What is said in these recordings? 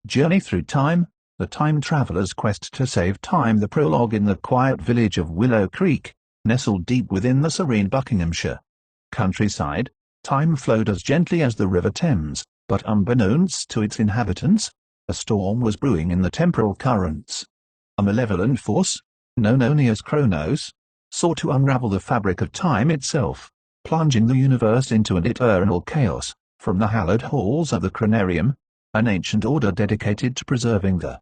Journey Through Time, The Time Traveler's Quest to Save Time. The prologue. In the quiet village of Willow Creek, nestled deep within the serene Buckinghamshire countryside, time flowed as gently as the River Thames, but unbeknownst to its inhabitants, a storm was brewing in the temporal currents. A malevolent force, known only as Chronos, sought to unravel the fabric of time itself, plunging the universe into an eternal chaos. From the hallowed halls of the Chronarium, an ancient order dedicated to preserving the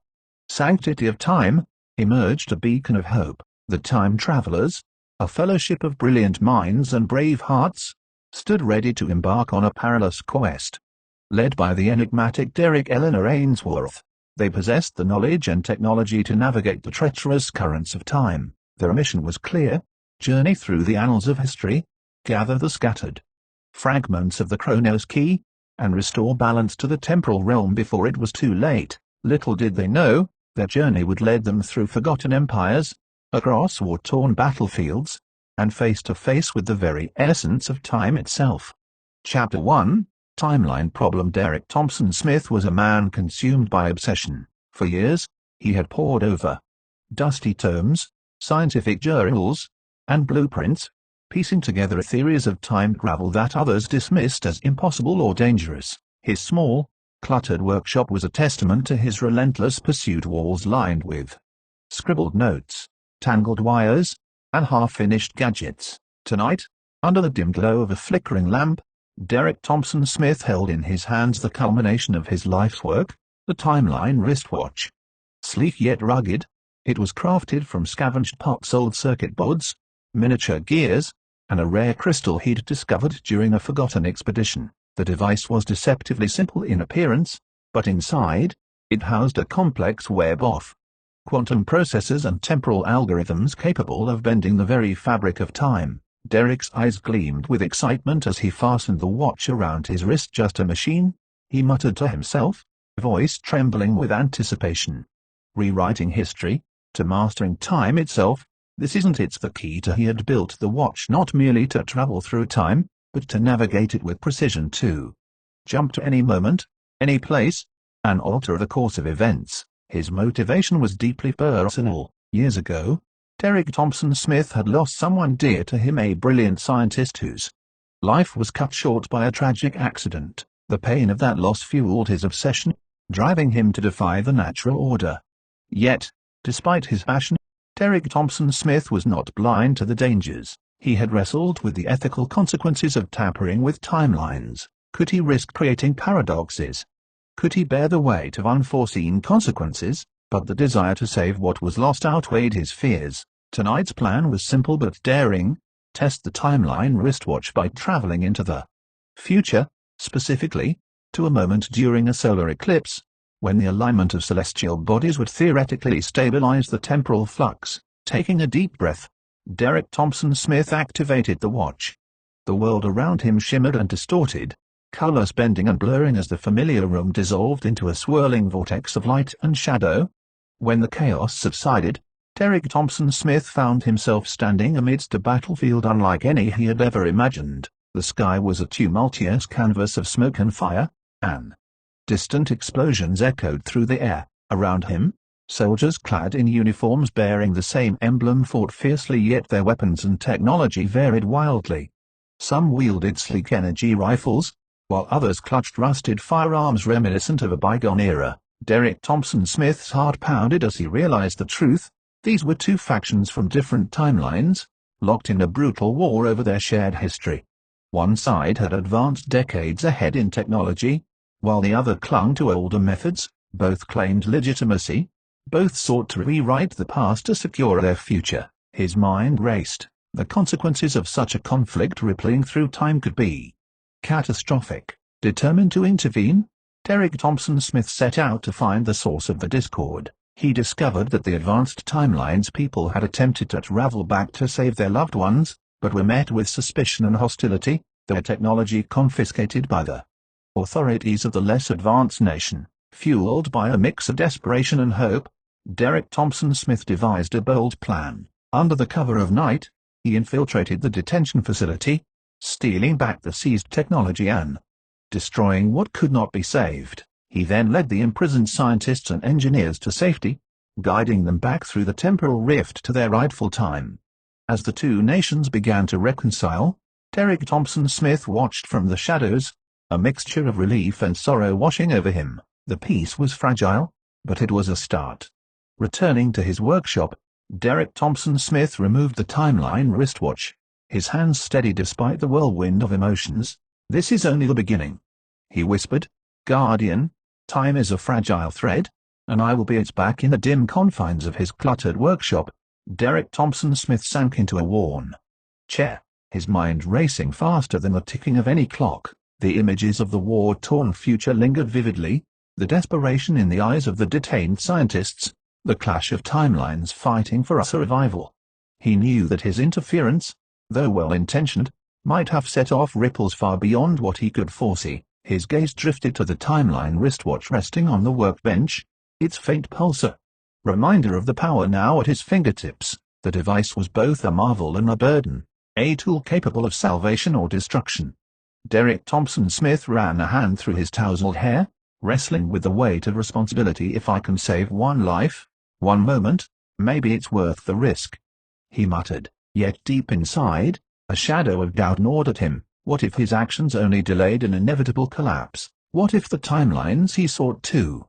sanctity of time, emerged a beacon of hope. The Time Travelers, a fellowship of brilliant minds and brave hearts, stood ready to embark on a perilous quest. Led by the enigmatic Derek Eleanor Ainsworth, they possessed the knowledge and technology to navigate the treacherous currents of time. Their mission was clear: journey through the annals of history, gather the scattered fragments of the Chronos key, and restore balance to the temporal realm before it was too late. Little did they know, their journey would lead them through forgotten empires, across war-torn battlefields, and face to face with the very essence of time itself. Chapter 1, Timeline Problem. Derek Thompson Smith was a man consumed by obsession. For years, he had pored over dusty tomes, scientific journals, and blueprints, piecing together theories of time travel that others dismissed as impossible or dangerous. His small, cluttered workshop was a testament to his relentless pursuit. Walls lined with scribbled notes, tangled wires, and half-finished gadgets. Tonight, under the dim glow of a flickering lamp, Derek Thompson Smith held in his hands the culmination of his life's work, the Timeline wristwatch. Sleek yet rugged, it was crafted from scavenged parts, old circuit boards, miniature gears, and a rare crystal he'd discovered during a forgotten expedition. The device was deceptively simple in appearance, but inside, it housed a complex web of quantum processors and temporal algorithms capable of bending the very fabric of time. Derek's eyes gleamed with excitement as he fastened the watch around his wrist. Just a machine, he muttered to himself, voice trembling with anticipation. Rewriting history, to mastering time itself, this isn't it. The key to he had built the watch not merely to travel through time, but to navigate it with precision too. Jump to any moment, any place, and alter the course of events. His motivation was deeply personal. Years ago, Derek Thompson Smith had lost someone dear to him, a brilliant scientist whose life was cut short by a tragic accident. The pain of that loss fueled his obsession, driving him to defy the natural order. Yet, despite his passion, Derek Thompson Smith was not blind to the dangers. He had wrestled with the ethical consequences of tampering with timelines. Could he risk creating paradoxes? Could he bear the weight of unforeseen consequences? But the desire to save what was lost outweighed his fears. Tonight's plan was simple but daring: test the Timeline wristwatch by traveling into the future, specifically, to a moment during a solar eclipse, when the alignment of celestial bodies would theoretically stabilize the temporal flux. Taking a deep breath, Derek Thompson Smith activated the watch. The world around him shimmered and distorted, colors bending and blurring as the familiar room dissolved into a swirling vortex of light and shadow. When the chaos subsided, Derek Thompson Smith found himself standing amidst a battlefield unlike any he had ever imagined. The sky was a tumultuous canvas of smoke and fire, and distant explosions echoed through the air. Around him, soldiers clad in uniforms bearing the same emblem fought fiercely, yet their weapons and technology varied wildly. Some wielded sleek energy rifles, while others clutched rusted firearms reminiscent of a bygone era. Derek Thompson Smith's heart pounded as he realized the truth: these were two factions from different timelines, locked in a brutal war over their shared history. One side had advanced decades ahead in technology, while the other clung to older methods. Both claimed legitimacy, both sought to rewrite the past to secure their future. His mind raced. The consequences of such a conflict rippling through time could be catastrophic. Determined to intervene, Derek Thompson Smith set out to find the source of the discord. He discovered that the advanced timelines people had attempted to travel back to save their loved ones, but were met with suspicion and hostility, their technology confiscated by the authorities of the less advanced nation. Fueled by a mix of desperation and hope, Derek Thompson Smith devised a bold plan. Under the cover of night, he infiltrated the detention facility, stealing back the seized technology and destroying what could not be saved. He then led the imprisoned scientists and engineers to safety, guiding them back through the temporal rift to their rightful time. As the two nations began to reconcile, Derek Thompson Smith watched from the shadows, a mixture of relief and sorrow washing over him. The peace was fragile, but it was a start. Returning to his workshop, Derek Thompson Smith removed the timeline wristwatch, his hands steady despite the whirlwind of emotions. "This is only the beginning," he whispered. "Guardian, time is a fragile thread, and I will be its back." In the dim confines of his cluttered workshop, Derek Thompson Smith sank into a worn chair, his mind racing faster than the ticking of any clock. The images of the war-torn future lingered vividly, the desperation in the eyes of the detained scientists, the clash of timelines fighting for a survival. He knew that his interference, though well-intentioned, might have set off ripples far beyond what he could foresee. His gaze drifted to the timeline wristwatch resting on the workbench, its faint pulsar, reminder of the power now at his fingertips. The device was both a marvel and a burden, a tool capable of salvation or destruction. Derek Thompson Smith ran a hand through his tousled hair, wrestling with the weight of responsibility. "If I can save one life, one moment, maybe it's worth the risk," he muttered. Yet deep inside, a shadow of doubt gnawed at him. What if his actions only delayed an inevitable collapse? What if the timelines he sought to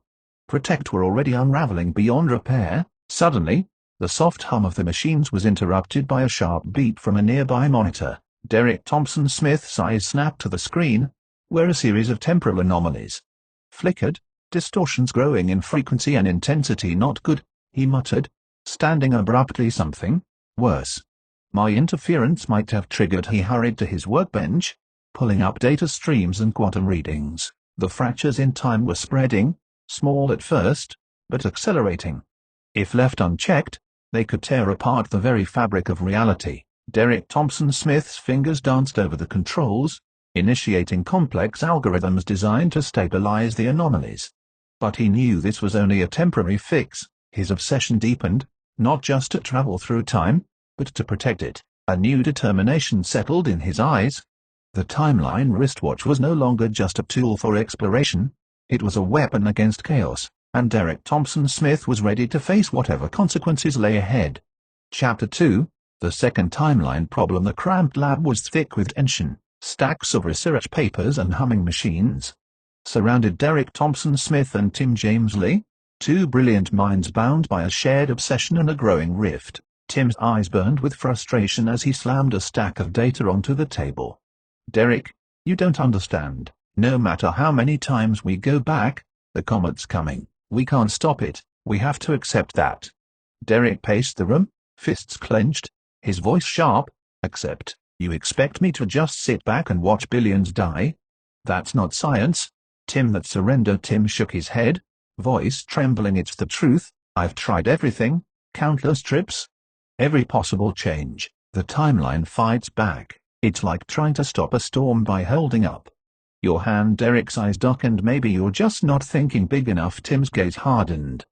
protect were already unraveling beyond repair? Suddenly, the soft hum of the machines was interrupted by a sharp beep from a nearby monitor. Derek Thompson Smith's eyes snapped to the screen, where a series of temporal anomalies flickered, distortions growing in frequency and intensity. "Not good," he muttered, standing abruptly. "Something worse. My interference might have triggered." He hurried to his workbench, pulling up data streams and quantum readings. The fractures in time were spreading, small at first, but accelerating. If left unchecked, they could tear apart the very fabric of reality. Derek Thompson Smith's fingers danced over the controls, initiating complex algorithms designed to stabilize the anomalies. But he knew this was only a temporary fix. His obsession deepened, not just to travel through time, but to protect it. A new determination settled in his eyes. The timeline wristwatch was no longer just a tool for exploration, it was a weapon against chaos, and Derek Thompson Smith was ready to face whatever consequences lay ahead. Chapter 2, The Second Timeline Problem. The cramped lab was thick with tension. Stacks of research papers and humming machines surrounded Derek Thompson Smith and Tim James Lee, two brilliant minds bound by a shared obsession and a growing rift. Tim's eyes burned with frustration as he slammed a stack of data onto the table. "Derek, you don't understand. No matter how many times we go back, the comet's coming. We can't stop it. We have to accept that." Derek paced the room, fists clenched, his voice sharp. "Accept? You expect me to just sit back and watch billions die? That's not science." "Tim, that surrender." Tim shook his head, voice trembling. "It's the truth. I've tried everything, countless trips, every possible change. The timeline fights back. It's like trying to stop a storm by holding up your hand." Derek's eyes darkened. "Maybe you're just not thinking big enough." Tim's gaze hardened.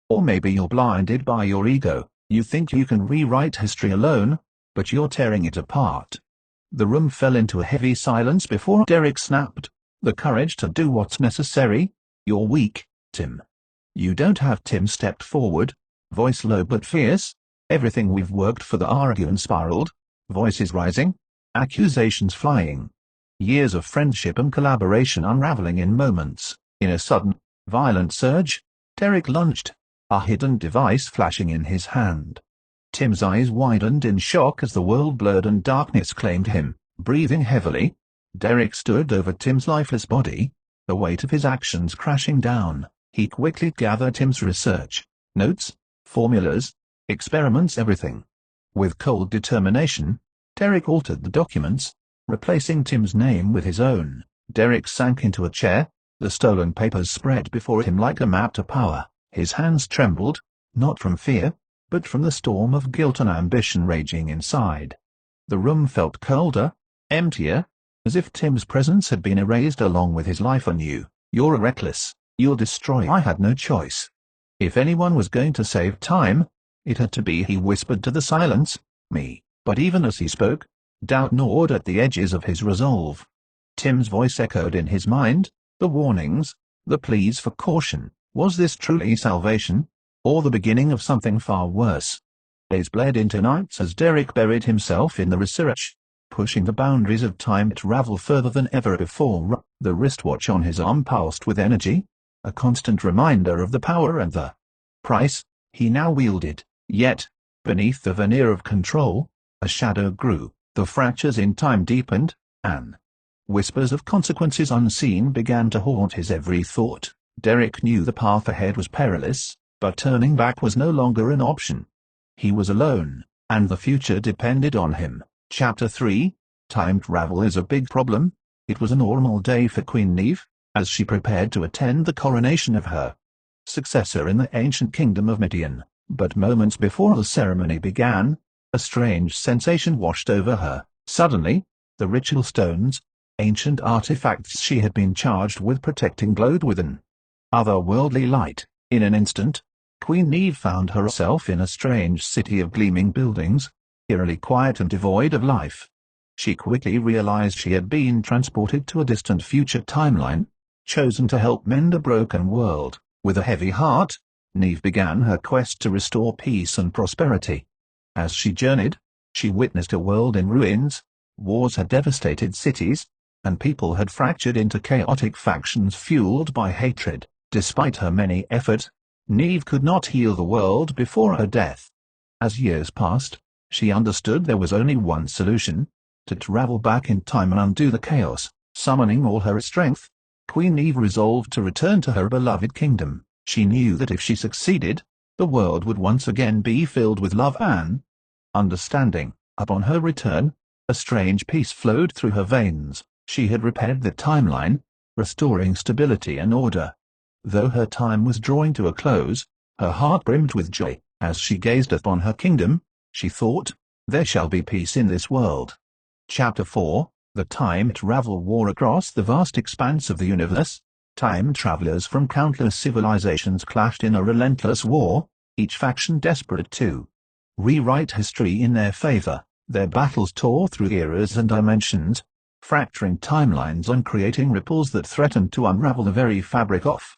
"Or maybe you're blinded by your ego. You think you can rewrite history alone, but you're tearing it apart." The room fell into a heavy silence before Derek snapped, "The courage to do what's necessary? You're weak, Tim. You don't have." Tim stepped forward, voice low but fierce. "Everything we've worked for." The argument spiraled, voices rising, accusations flying. Years of friendship and collaboration unraveling in moments. In a sudden, violent surge, Derek lunged, a hidden device flashing in his hand. Tim's eyes widened in shock as the world blurred and darkness claimed him. Breathing heavily, Derek stood over Tim's lifeless body, the weight of his actions crashing down. He quickly gathered Tim's research, notes, formulas, experiments, everything. With cold determination, Derek altered the documents, replacing Tim's name with his own. Derek sank into a chair, the stolen papers spread before him like a map to power. His hands trembled, not from fear, but from the storm of guilt and ambition raging inside. The room felt colder, emptier, as if Tim's presence had been erased along with his life anew. "You're reckless. You'll destroy." "I had no choice. If anyone was going to save time, it had to be." He whispered to the silence, "Me." But even as he spoke, doubt gnawed at the edges of his resolve. Tim's voice echoed in his mind, the warnings, the pleas for caution. Was this truly salvation, or the beginning of something far worse? Days bled into nights as Derek buried himself in the research, pushing the boundaries of time travel further than ever before. The wristwatch on his arm pulsed with energy, a constant reminder of the power and the price he now wielded. Yet, beneath the veneer of control, a shadow grew, the fractures in time deepened, and whispers of consequences unseen began to haunt his every thought. Derek knew the path ahead was perilous, but turning back was no longer an option. He was alone, and the future depended on him. Chapter 3, Time Travel is a Big Problem. It was a normal day for Queen Neve, as she prepared to attend the coronation of her successor in the ancient kingdom of Midian. But moments before the ceremony began, a strange sensation washed over her. Suddenly, the ritual stones, ancient artifacts she had been charged with protecting, glowed with an otherworldly light. In an instant, Queen Neve found herself in a strange city of gleaming buildings, eerily quiet and devoid of life. She quickly realized she had been transported to a distant future timeline, chosen to help mend a broken world. With a heavy heart, Neve began her quest to restore peace and prosperity. As she journeyed, she witnessed a world in ruins. Wars had devastated cities, and people had fractured into chaotic factions fueled by hatred. Despite her many efforts, Neve could not heal the world before her death. As years passed, she understood there was only one solution: to travel back in time and undo the chaos. Summoning all her strength, Queen Neve resolved to return to her beloved kingdom. She knew that if she succeeded, the world would once again be filled with love and understanding. Upon her return, a strange peace flowed through her veins. She had repaired the timeline, restoring stability and order. Though her time was drawing to a close, her heart brimmed with joy. As she gazed upon her kingdom, she thought, "There shall be peace in this world." Chapter 4, The Time Travel War. Across the vast expanse of the universe, time travelers from countless civilizations clashed in a relentless war, each faction desperate to rewrite history in their favor. Their battles tore through eras and dimensions, fracturing timelines and creating ripples that threatened to unravel the very fabric of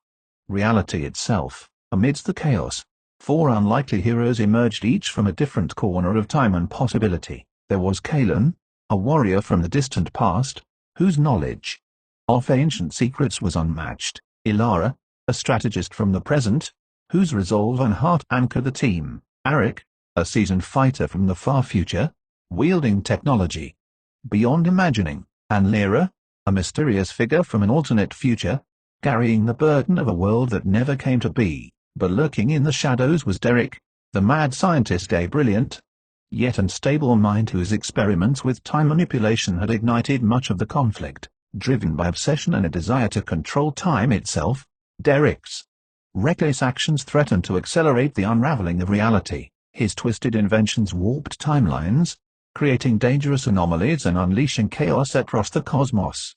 reality itself. Amidst the chaos, four unlikely heroes emerged, each from a different corner of time and possibility. There was Kalen, a warrior from the distant past, whose knowledge of ancient secrets was unmatched. Ilara, a strategist from the present, whose resolve and heart anchored the team. Arik, a seasoned fighter from the far future, wielding technology beyond imagining. And Lyra, a mysterious figure from an alternate future, carrying the burden of a world that never came to be. But lurking in the shadows was Derek, the mad scientist, a brilliant, yet unstable mind whose experiments with time manipulation had ignited much of the conflict. Driven by obsession and a desire to control time itself, Derek's reckless actions threatened to accelerate the unraveling of reality. His twisted inventions warped timelines, creating dangerous anomalies and unleashing chaos across the cosmos.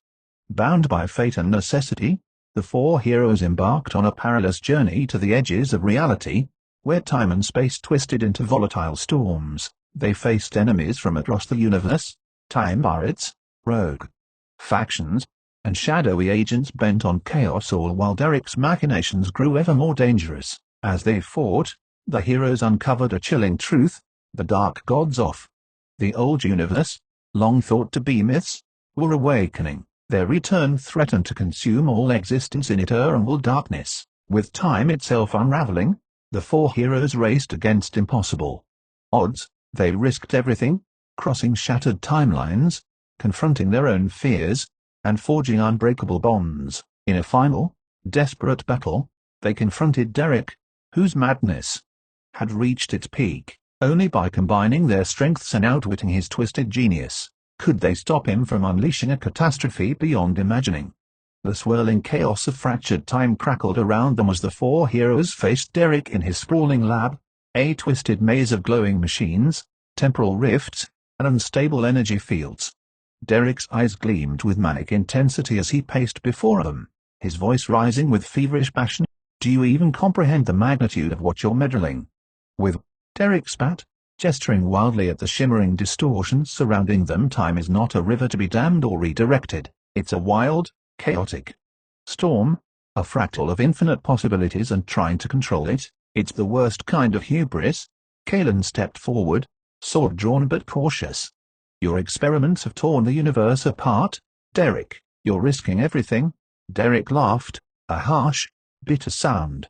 Bound by fate and necessity, the four heroes embarked on a perilous journey to the edges of reality, where time and space twisted into volatile storms. They faced enemies from across the universe, time pirates, rogue factions, and shadowy agents bent on chaos, all while Derek's machinations grew ever more dangerous. As they fought, the heroes uncovered a chilling truth: the dark gods of the old universe, long thought to be myths, were awakening. Their return threatened to consume all existence in eternal darkness. With time itself unraveling, the four heroes raced against impossible odds. They risked everything, crossing shattered timelines, confronting their own fears, and forging unbreakable bonds. In a final, desperate battle, they confronted Derek, whose madness had reached its peak. Only by combining their strengths and outwitting his twisted genius could they stop him from unleashing a catastrophe beyond imagining. The swirling chaos of fractured time crackled around them as the four heroes faced Derek in his sprawling lab, a twisted maze of glowing machines, temporal rifts, and unstable energy fields. Derek's eyes gleamed with manic intensity as he paced before them, his voice rising with feverish passion. "Do you even comprehend the magnitude of what you're meddling with?" Derek spat, gesturing wildly at the shimmering distortions surrounding them. "Time is not a river to be dammed or redirected. It's a wild, chaotic storm, A fractal of infinite possibilities, and trying to control it, it's the worst kind of hubris. Kalen stepped forward, sword drawn but cautious. Your experiments have torn the universe apart, Derek. You're risking everything. Derek laughed, a harsh, bitter sound.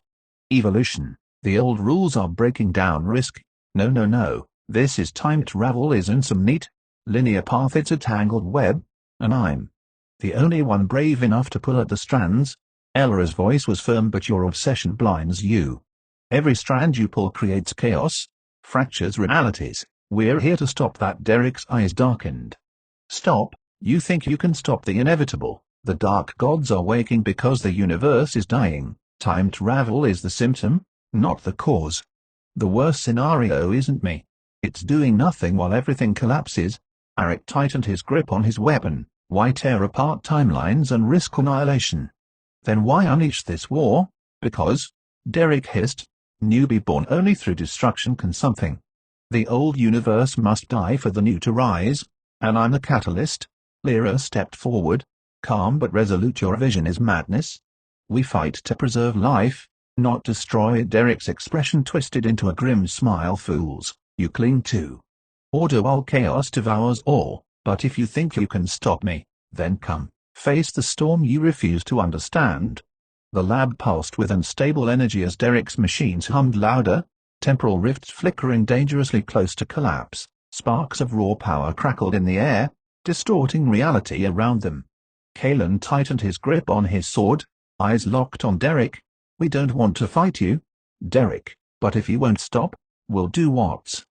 Evolution. The old rules are breaking down. Risk. No, no, no. This is time travel isn't some neat, linear path. It's a tangled web, and I'm the only one brave enough to pull at the strands. Ella's voice was firm, but your obsession blinds you. Every strand you pull creates chaos, fractures realities. We're here to stop that. Derek's eyes darkened. Stop? You think you can stop the inevitable? The dark gods are waking because the universe is dying. Time travel is the symptom, not the cause. The worst scenario isn't me. It's doing nothing while everything collapses. Arik tightened his grip on his weapon. Why tear apart timelines and risk annihilation? Then why unleash this war? Because, Derek hissed, newbie born only through destruction can something. The old universe must die for the new to rise, and I'm the catalyst. Lyra stepped forward, calm but resolute. Your vision is madness. We fight to preserve life, not destroy it. Derek's expression twisted into a grim smile. Fools, you cling to order while chaos devours all. But if you think you can stop me, then come, face the storm you refuse to understand. The lab pulsed with unstable energy as Derek's machines hummed louder, temporal rifts flickering dangerously close to collapse. Sparks of raw power crackled in the air, distorting reality around them. Kalen tightened his grip on his sword, eyes locked on Derek. We don't want to fight you, Derek, but if you won't stop, we'll do what's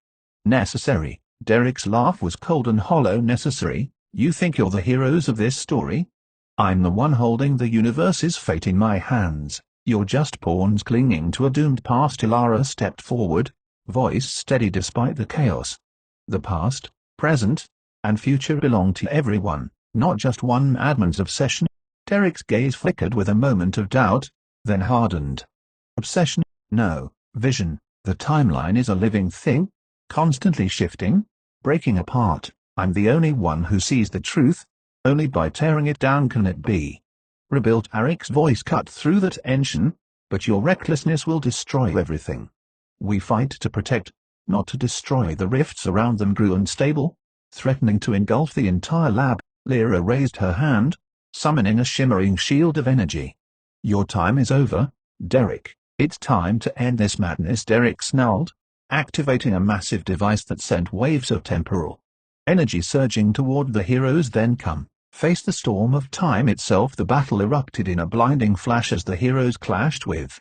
necessary. Derek's laugh was cold and hollow. Necessary? You think you're the heroes of this story? I'm the one holding the universe's fate in my hands. You're just pawns clinging to a doomed past. Ilara stepped forward, voice steady despite the chaos. The past, present, and future belong to everyone, not just one madman's obsession. Derek's gaze flickered with a moment of doubt, then hardened. Obsession? No. Vision. The timeline is a living thing, constantly shifting, breaking apart. I'm the only one who sees the truth. Only by tearing it down can it be rebuilt. Arik's voice cut through the tension, but your recklessness will destroy everything. We fight to protect, not to destroy. The rifts around them grew unstable, threatening to engulf the entire lab. Lyra raised her hand, summoning a shimmering shield of energy. Your time is over, Derek. It's time to end this madness. Derek snarled, activating a massive device that sent waves of temporal energy surging toward the heroes. Then come, face the storm of time itself. The battle erupted in a blinding flash as the heroes clashed with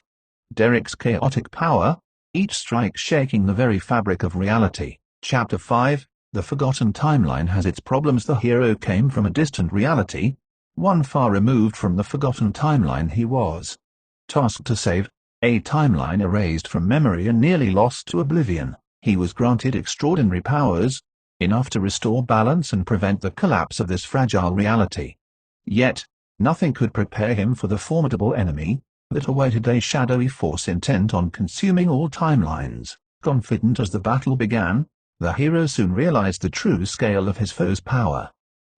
Derek's chaotic power, each strike shaking the very fabric of reality. Chapter 5. The Forgotten Timeline has its problems. The hero came from a distant reality, one far removed from the forgotten timeline he was tasked to save, a timeline erased from memory and nearly lost to oblivion. He was granted extraordinary powers, enough to restore balance and prevent the collapse of this fragile reality. Yet, nothing could prepare him for the formidable enemy that awaited, a shadowy force intent on consuming all timelines. Confident as the battle began, the hero soon realized the true scale of his foe's power.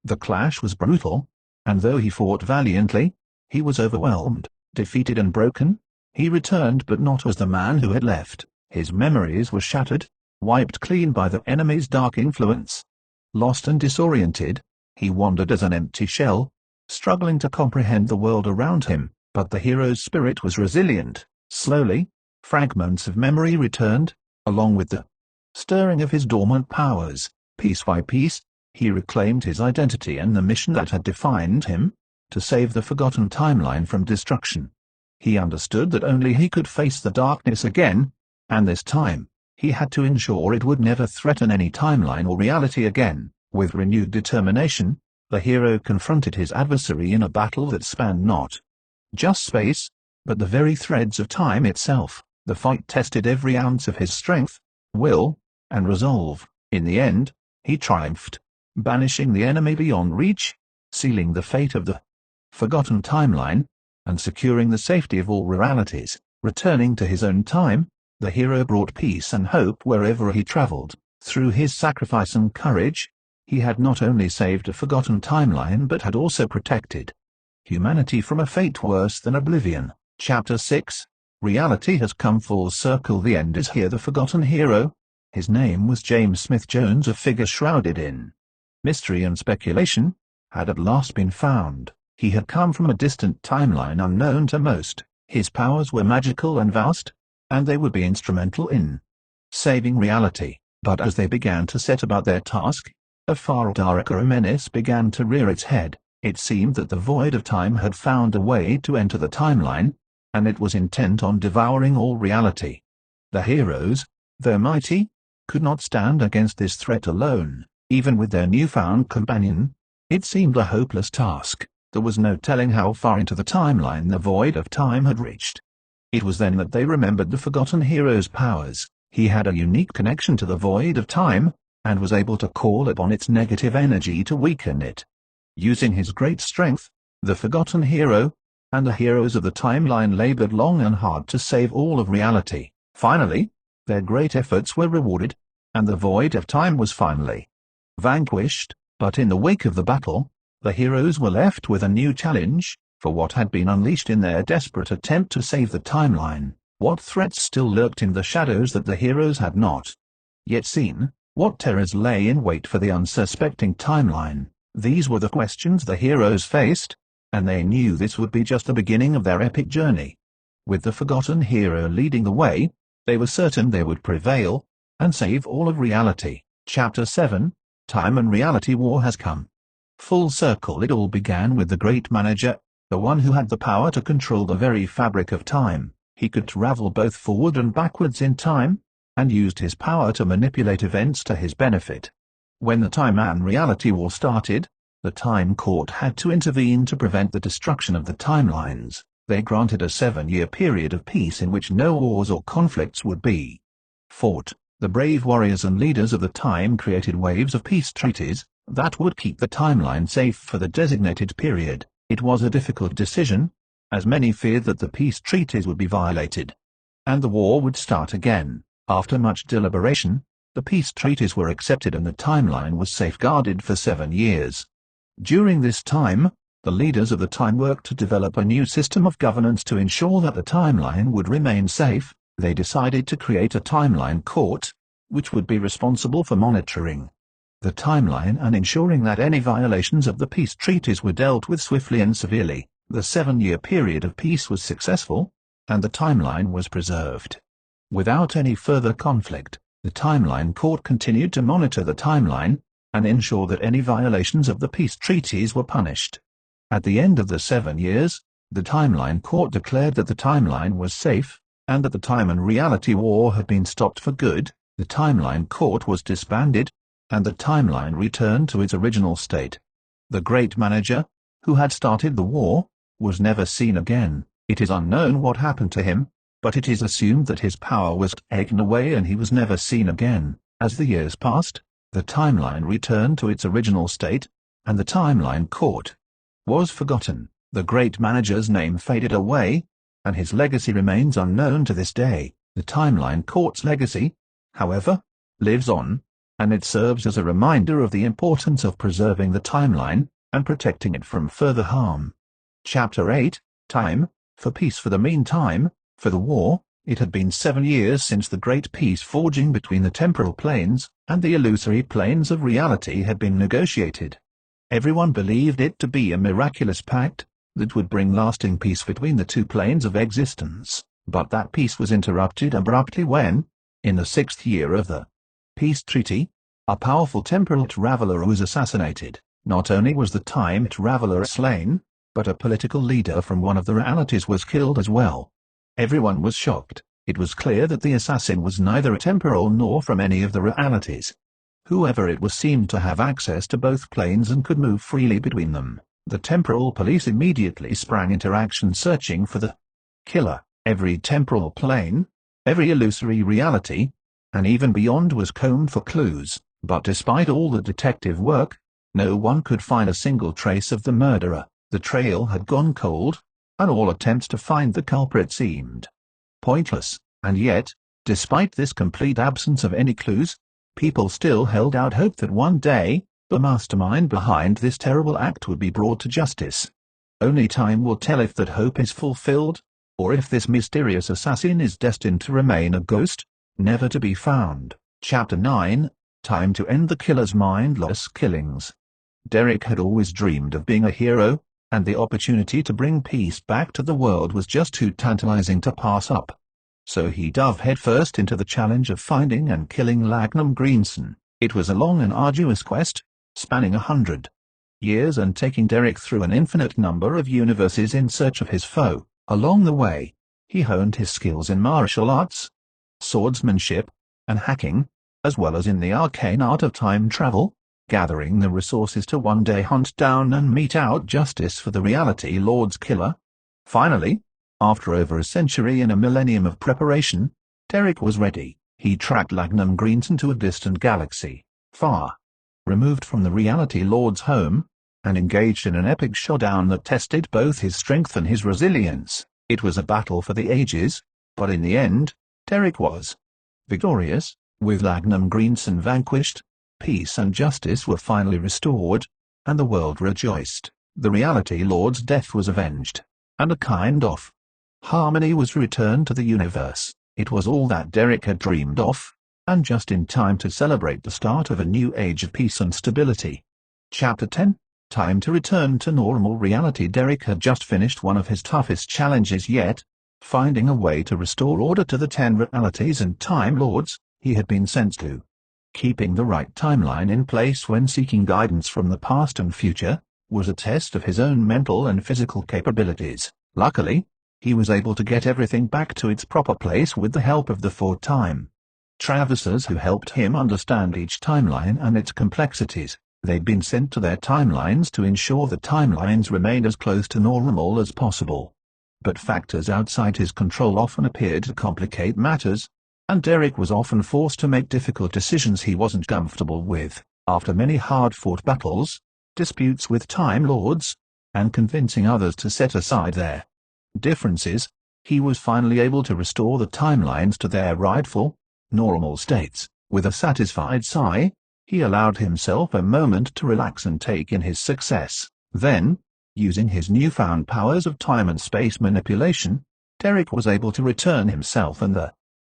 The clash was brutal, and though he fought valiantly, he was overwhelmed, defeated and broken. He returned, but not as the man who had left. His memories were shattered, wiped clean by the enemy's dark influence. Lost and disoriented, he wandered as an empty shell, struggling to comprehend the world around him. But the hero's spirit was resilient. Slowly, fragments of memory returned, along with the stirring of his dormant powers. Piece by piece, he reclaimed his identity and the mission that had defined him, to save the forgotten timeline from destruction. He understood that only he could face the darkness again, and this time, he had to ensure it would never threaten any timeline or reality again. With renewed determination, the hero confronted his adversary in a battle that spanned not just space, but the very threads of time itself. The fight tested every ounce of his strength, will, and resolve. In the end, he triumphed, banishing the enemy beyond reach, sealing the fate of the forgotten timeline, and securing the safety of all realities. Returning to his own time, the hero brought peace and hope wherever he traveled. Through his sacrifice and courage, he had not only saved a forgotten timeline but had also protected humanity from a fate worse than oblivion. Chapter 6. Reality has come full circle. The end is here. The forgotten hero. His name was James Smith Jones, a figure shrouded in mystery and speculation, had at last been found. He had come from a distant timeline unknown to most. His powers were magical and vast, and they would be instrumental in saving reality. But as they began to set about their task, a far darker menace began to rear its head. It seemed that the void of time had found a way to enter the timeline, and it was intent on devouring all reality. The heroes, though mighty, could not stand against this threat alone. Even with their newfound companion, it seemed a hopeless task. There was no telling how far into the timeline the void of time had reached. It was then that they remembered the forgotten hero's powers. He had a unique connection to the void of time, and was able to call upon its negative energy to weaken it. Using his great strength, the forgotten hero, and the heroes of the timeline labored long and hard to save all of reality. Finally, their great efforts were rewarded, and the void of time was finally vanquished. But in the wake of the battle, the heroes were left with a new challenge, for what had been unleashed in their desperate attempt to save the timeline. What threats still lurked in the shadows that the heroes had not yet seen? What terrors lay in wait for the unsuspecting timeline? These were the questions the heroes faced, and they knew this would be just the beginning of their epic journey. With the forgotten hero leading the way, they were certain they would prevail, and save all of reality. Chapter 7. Time and Reality War has come full circle. It all began with the great manager, the one who had the power to control the very fabric of time. He could travel both forward and backwards in time, and used his power to manipulate events to his benefit. When the Time and Reality War started, the Time Court had to intervene to prevent the destruction of the timelines. They granted a 7-year period of peace in which no wars or conflicts would be fought. The brave warriors and leaders of the time created waves of peace treaties that would keep the timeline safe for the designated period. It was a difficult decision, as many feared that the peace treaties would be violated, and the war would start again. After much deliberation, the peace treaties were accepted and the timeline was safeguarded for 7 years. During this time, the leaders of the time worked to develop a new system of governance to ensure that the timeline would remain safe. They decided to create a timeline court, which would be responsible for monitoring the timeline and ensuring that any violations of the peace treaties were dealt with swiftly and severely. The 7-year period of peace was successful, and the timeline was preserved. Without any further conflict, the timeline court continued to monitor the timeline, and ensure that any violations of the peace treaties were punished. At the end of the 7 years, the timeline court declared that the timeline was safe, and that the time and reality war had been stopped for good. The timeline court was disbanded, and the timeline returned to its original state. The great manager, who had started the war, was never seen again. It is unknown what happened to him, but it is assumed that his power was taken away and he was never seen again. As the years passed, the timeline returned to its original state, and the timeline court was forgotten. The great manager's name faded away, and his legacy remains unknown to this day. The timeline court's legacy, however, lives on, and it serves as a reminder of the importance of preserving the timeline and protecting it from further harm. Chapter 8. Time, for peace. For the meantime, for the war, it had been 7 years since the great peace forging between the temporal planes and the illusory planes of reality had been negotiated. Everyone believed it to be a miraculous pact that would bring lasting peace between the two planes of existence. But that peace was interrupted abruptly when, in the 6th year of the peace treaty, a powerful temporal traveler was assassinated. Not only was the time traveler slain, but a political leader from one of the realities was killed as well. Everyone was shocked. It was clear that the assassin was neither temporal nor from any of the realities. Whoever it was seemed to have access to both planes and could move freely between them. The temporal police immediately sprang into action searching for the killer. Every temporal plane, every illusory reality, and even beyond was combed for clues, but despite all the detective work, no one could find a single trace of the murderer. The trail had gone cold, and all attempts to find the culprit seemed pointless. And yet, despite this complete absence of any clues, people still held out hope that one day, the mastermind behind this terrible act would be brought to justice. Only time will tell if that hope is fulfilled, or if this mysterious assassin is destined to remain a ghost, never to be found. Chapter 9, Time to End the Killer's Mindless Killings. Derek had always dreamed of being a hero, and the opportunity to bring peace back to the world was just too tantalizing to pass up. So he dove headfirst into the challenge of finding and killing Lagnum Greenson. It was a long and arduous quest, spanning 100 years and taking Derek through an infinite number of universes in search of his foe. Along the way, he honed his skills in martial arts, swordsmanship, and hacking, as well as in the arcane art of time travel, gathering the resources to one day hunt down and mete out justice for the Reality Lord's killer. Finally, after over a century and a millennium of preparation, Derek was ready. He tracked Lagnum Greenson to a distant galaxy, far removed from the Reality Lord's home, and engaged in an epic showdown that tested both his strength and his resilience. It was a battle for the ages, but in the end, Derek was victorious. With Lagnum Greenson vanquished, peace and justice were finally restored, and the world rejoiced. The Reality Lord's death was avenged, and a kind of harmony was returned to the universe. It was all that Derek had dreamed of, and just in time to celebrate the start of a new age of peace and stability. Chapter 10, Time to Return to Normal Reality. Derek had just finished one of his toughest challenges yet, finding a way to restore order to the 10 realities and Time Lords he had been sent to. Keeping the right timeline in place when seeking guidance from the past and future was a test of his own mental and physical capabilities. Luckily, he was able to get everything back to its proper place with the help of the 4 time traversers who helped him understand each timeline and its complexities. They'd been sent to their timelines to ensure the timelines remained as close to normal as possible. But factors outside his control often appeared to complicate matters, and Derek was often forced to make difficult decisions he wasn't comfortable with. After many hard-fought battles, disputes with Time Lords, and convincing others to set aside their differences, he was finally able to restore the timelines to their rightful, normal states. With a satisfied sigh, he allowed himself a moment to relax and take in his success. Then, using his newfound powers of time and space manipulation, Derek was able to return himself and the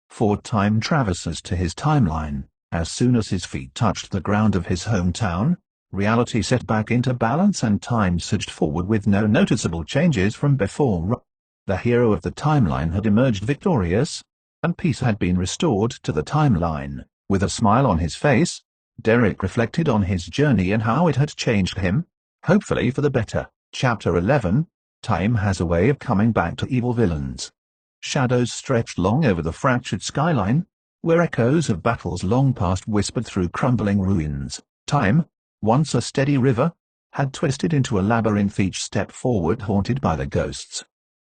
4 time traversers to his timeline. As soon as his feet touched the ground of his hometown, reality set back into balance and time surged forward with no noticeable changes from before. The hero of the timeline had emerged victorious, and peace had been restored to the timeline. With a smile on his face, Derek reflected on his journey and how it had changed him, hopefully for the better. Chapter 11, Time has a way of coming back to evil villains. Shadows stretched long over the fractured skyline, where echoes of battles long past whispered through crumbling ruins. Time, once a steady river, had twisted into a labyrinth, each step forward haunted by the ghosts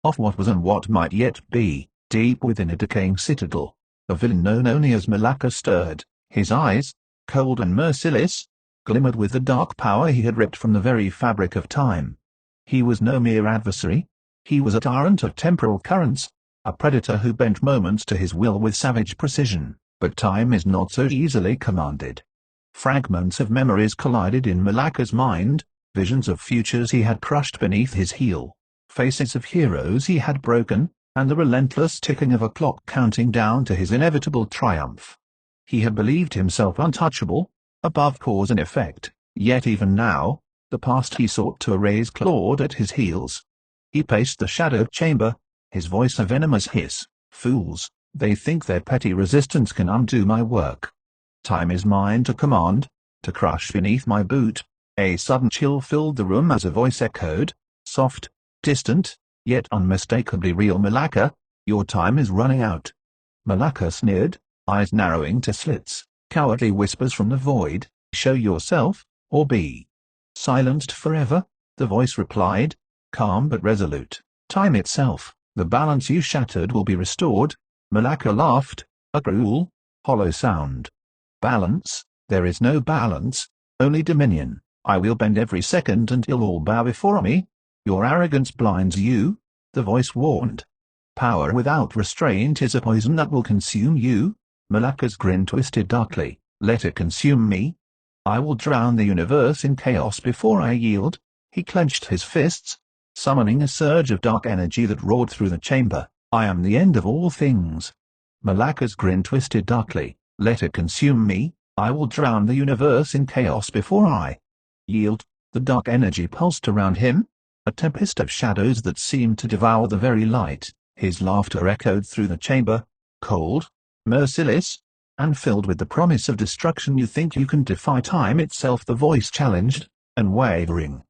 of what was and what might yet be. Deep within a decaying citadel, a villain known only as Malaka stirred. His eyes, cold and merciless, glimmered with the dark power he had ripped from the very fabric of time. He was no mere adversary, he was a tyrant of temporal currents, a predator who bent moments to his will with savage precision. But time is not so easily commanded. Fragments of memories collided in Malaka's mind, visions of futures he had crushed beneath his heel, faces of heroes he had broken, and the relentless ticking of a clock counting down to his inevitable triumph. He had believed himself untouchable, above cause and effect, yet even now, the past he sought to erase clawed at his heels. He paced the shadowed chamber, his voice a venomous hiss. Fools, they think their petty resistance can undo my work. Time is mine to command, to crush beneath my boot. A sudden chill filled the room as a voice echoed, soft, distant, yet unmistakably real. Malaka, your time is running out. Malaka sneered, eyes narrowing to slits. Cowardly whispers from the void, show yourself, or be silenced forever, the voice replied, calm but resolute. Time itself, the balance you shattered will be restored. Malaka laughed, a cruel, hollow sound. Balance? There is no balance, only dominion. I will bend every second until all bow before me. Your arrogance blinds you, the voice warned. Power without restraint is a poison that will consume you. Malaka's grin twisted darkly. Let it consume me. I will drown the universe in chaos before I yield. He clenched his fists, summoning a surge of dark energy that roared through the chamber. I am the end of all things. Malaka's grin twisted darkly. Let it consume me. I will drown the universe in chaos before I yield. The dark energy pulsed around him, a tempest of shadows that seemed to devour the very light. His laughter echoed through the chamber, cold, merciless, and filled with the promise of destruction. You think you can defy time itself? The voice challenged, unwavering.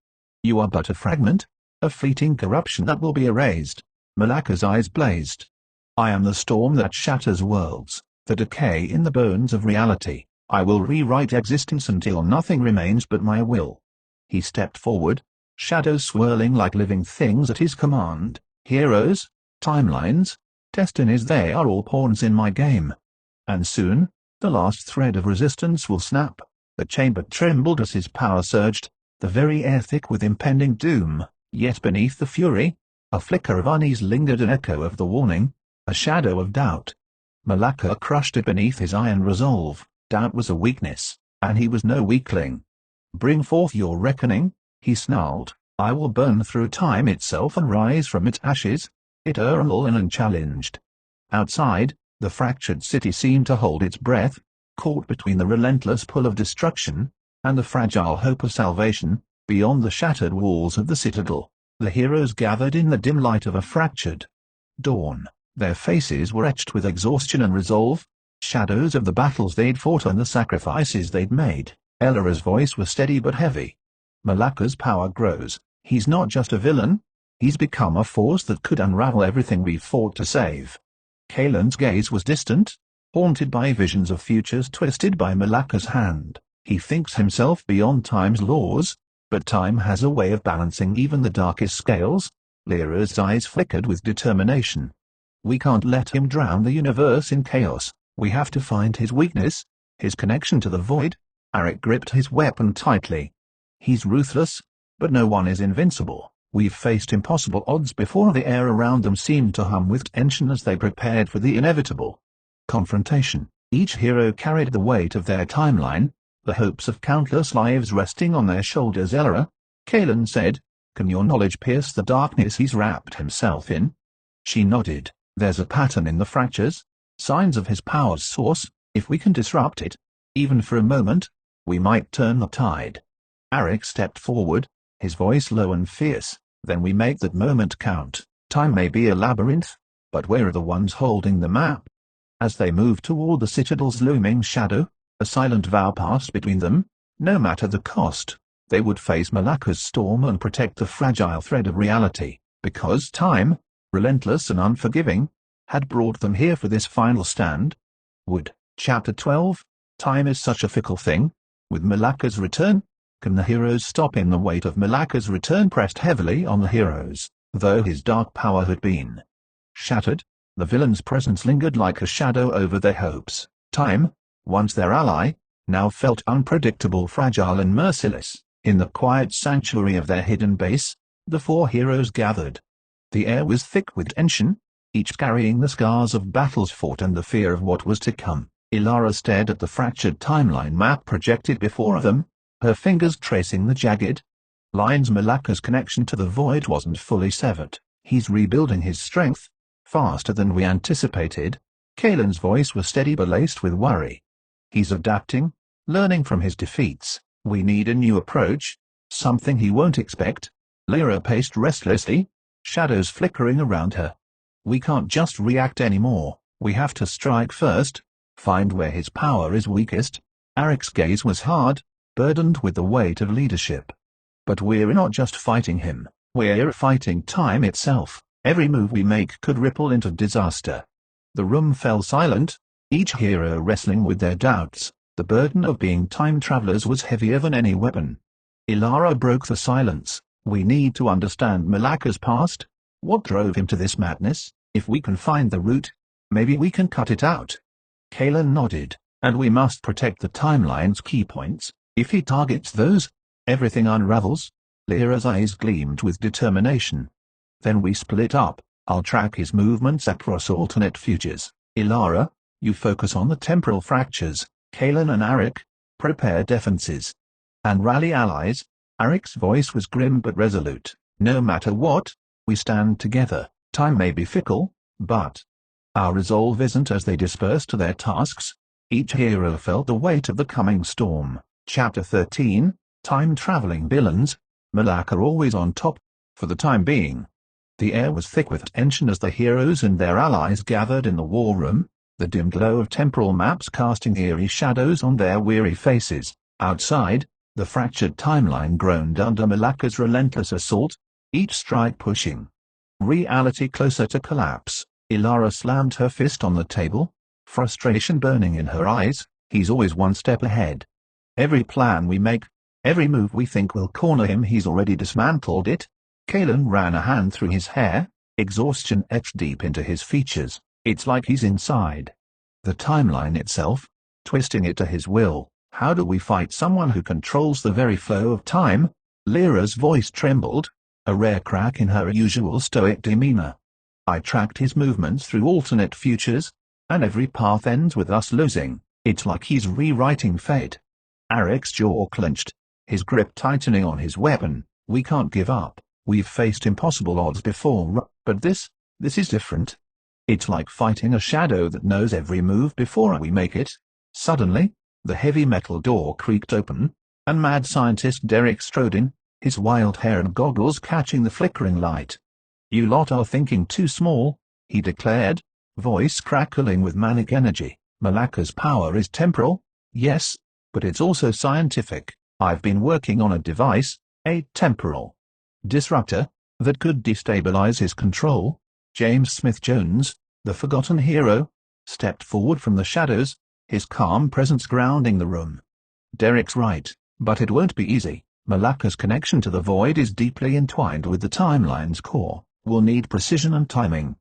You are but a fragment, a fleeting corruption that will be erased. Malaka's eyes blazed. I am the storm that shatters worlds, the decay in the bones of reality. I will rewrite existence until nothing remains but my will. He stepped forward, shadows swirling like living things at his command. Heroes, timelines, destinies, they are all pawns in my game. And soon, the last thread of resistance will snap. The chamber trembled as his power surged, the very air thick with impending doom. Yet beneath the fury, a flicker of unease lingered, an echo of the warning, a shadow of doubt. Malaka crushed it beneath his iron resolve. Doubt was a weakness, and he was no weakling. Bring forth your reckoning, he snarled. I will burn through time itself and rise from its ashes, eternal and unchallenged. Outside, the fractured city seemed to hold its breath, caught between the relentless pull of destruction and the fragile hope of salvation. Beyond the shattered walls of the citadel, the heroes gathered in the dim light of a fractured dawn. Their faces were etched with exhaustion and resolve, shadows of the battles they'd fought and the sacrifices they'd made. Elara's voice was steady but heavy. Malaka's power grows. He's not just a villain, he's become a force that could unravel everything we've fought to save. Kalen's gaze was distant, haunted by visions of futures twisted by Malaka's hand. He thinks himself beyond time's laws, but time has a way of balancing even the darkest scales. Lyra's eyes flickered with determination. We can't let him drown the universe in chaos. We have to find his weakness, his connection to the void. Arik gripped his weapon tightly. He's ruthless, but no one is invincible. We've faced impossible odds before. The air around them seemed to hum with tension as they prepared for the inevitable confrontation. Each hero carried the weight of their timeline, the hopes of countless lives resting on their shoulders. Elara, Kalen said, can your knowledge pierce the darkness he's wrapped himself in? She nodded. There's a pattern in the fractures, signs of his power's source. If we can disrupt it, even for a moment, we might turn the tide. Arik stepped forward, his voice low and fierce. Then we make that moment count. Time may be a labyrinth, but we're the ones holding the map. As they moved toward the citadel's looming shadow, a silent vow passed between them. No matter the cost, they would face Malaka's storm and protect the fragile thread of reality, because time, relentless and unforgiving, had brought them here for this final stand. Chapter 12. Time is such a fickle thing. With Malaka's return, can the heroes stop him? The weight of Malaka's return pressed heavily on the heroes. Though his dark power had been shattered, the villain's presence lingered like a shadow over their hopes. Time, once their ally, now felt unpredictable, fragile and merciless. In the quiet sanctuary of their hidden base, the four heroes gathered. The air was thick with tension, each carrying the scars of battles fought and the fear of what was to come. Elara stared at the fractured timeline map projected before them, her fingers tracing the jagged lines. Malaka's connection to the void wasn't fully severed. He's rebuilding his strength, faster than we anticipated. Kalen's voice was steady but laced with worry. He's adapting, learning from his defeats. We need a new approach, something he won't expect. Lyra paced restlessly, shadows flickering around her. We can't just react anymore. We have to strike first, find where his power is weakest. Arik's gaze was hard, burdened with the weight of leadership. But we're not just fighting him, we're fighting time itself. Every move we make could ripple into disaster. The room fell silent, each hero wrestling with their doubts. The burden of being time travelers was heavier than any weapon. Elara broke the silence. We need to understand Malaka's past. What drove him to this madness? If we can find the root, maybe we can cut it out. Kalen nodded. And we must protect the timeline's key points. If he targets those, everything unravels. Lyra's eyes gleamed with determination. Then we split up. I'll track his movements across alternate futures. Elara, you focus on the temporal fractures. Kalen and Arik, prepare defenses. And rally allies. Arik's voice was grim but resolute. No matter what, we stand together. Time may be fickle, but our resolve isn't. As they dispersed to their tasks, each hero felt the weight of the coming storm. Chapter 13, Time-Traveling Villains. Malaka always on top, for the time being. The air was thick with tension as the heroes and their allies gathered in the war room, the dim glow of temporal maps casting eerie shadows on their weary faces. Outside, the fractured timeline groaned under Malaka's relentless assault, each strike pushing reality closer to collapse. Ilara slammed her fist on the table, frustration burning in her eyes. He's always one step ahead. Every plan we make, every move we think will corner him, he's already dismantled it. Kalen ran a hand through his hair, exhaustion etched deep into his features. It's like he's inside the timeline itself, twisting it to his will. How do we fight someone who controls the very flow of time? Lyra's voice trembled, a rare crack in her usual stoic demeanor. I tracked his movements through alternate futures, and every path ends with us losing. It's like he's rewriting fate. Arek's jaw clenched, his grip tightening on his weapon. We can't give up. We've faced impossible odds before, but this is different. It's like fighting a shadow that knows every move before we make it. Suddenly, the heavy metal door creaked open, and mad scientist Derek strode in, his wild hair and goggles catching the flickering light. "You lot are thinking too small," he declared, voice crackling with manic energy. "Malaka's power is temporal, yes, but it's also scientific. I've been working on a device, a temporal disruptor, that could destabilize his control." James Smith Jones, the forgotten hero, stepped forward from the shadows, his calm presence grounding the room. "Derek's right, but it won't be easy. Malaka's connection to the void is deeply entwined with the timeline's core. We'll need precision and timing."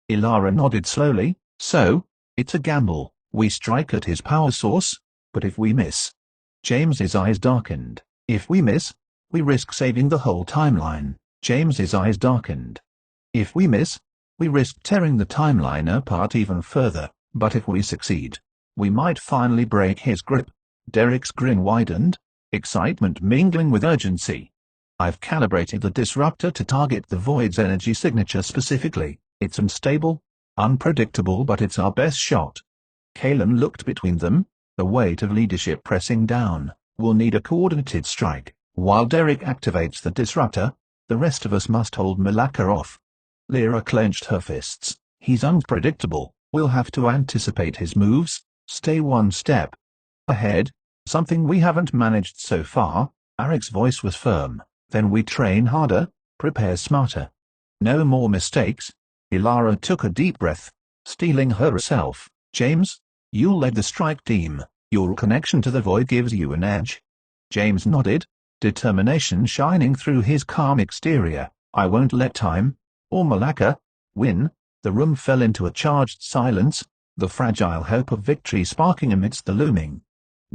Ilara nodded slowly. "So, it's a gamble. We strike at his power source, but if we miss..." James's eyes darkened. "If we miss, we risk saving the whole timeline." James's eyes darkened. "If we miss, we risk tearing the timeline apart even further. But if we succeed, we might finally break his grip." Derek's grin widened, excitement mingling with urgency. "I've calibrated the disruptor to target the void's energy signature specifically. It's unstable, unpredictable, but it's our best shot." Kalen looked between them, the weight of leadership pressing down. "We'll need a coordinated strike. While Derek activates the disruptor, the rest of us must hold Malaka off." Lyra clenched her fists. "He's unpredictable. We'll have to anticipate his moves, stay one step ahead, something we haven't managed so far." Arek's voice was firm. "Then we train harder, prepare smarter. No more mistakes." Ilara took a deep breath, steeling herself. "James, you'll lead the strike team. Your connection to the void gives you an edge." James nodded, determination shining through his calm exterior. "I won't let time, or Malaka, win." The room fell into a charged silence, the fragile hope of victory sparking amidst the looming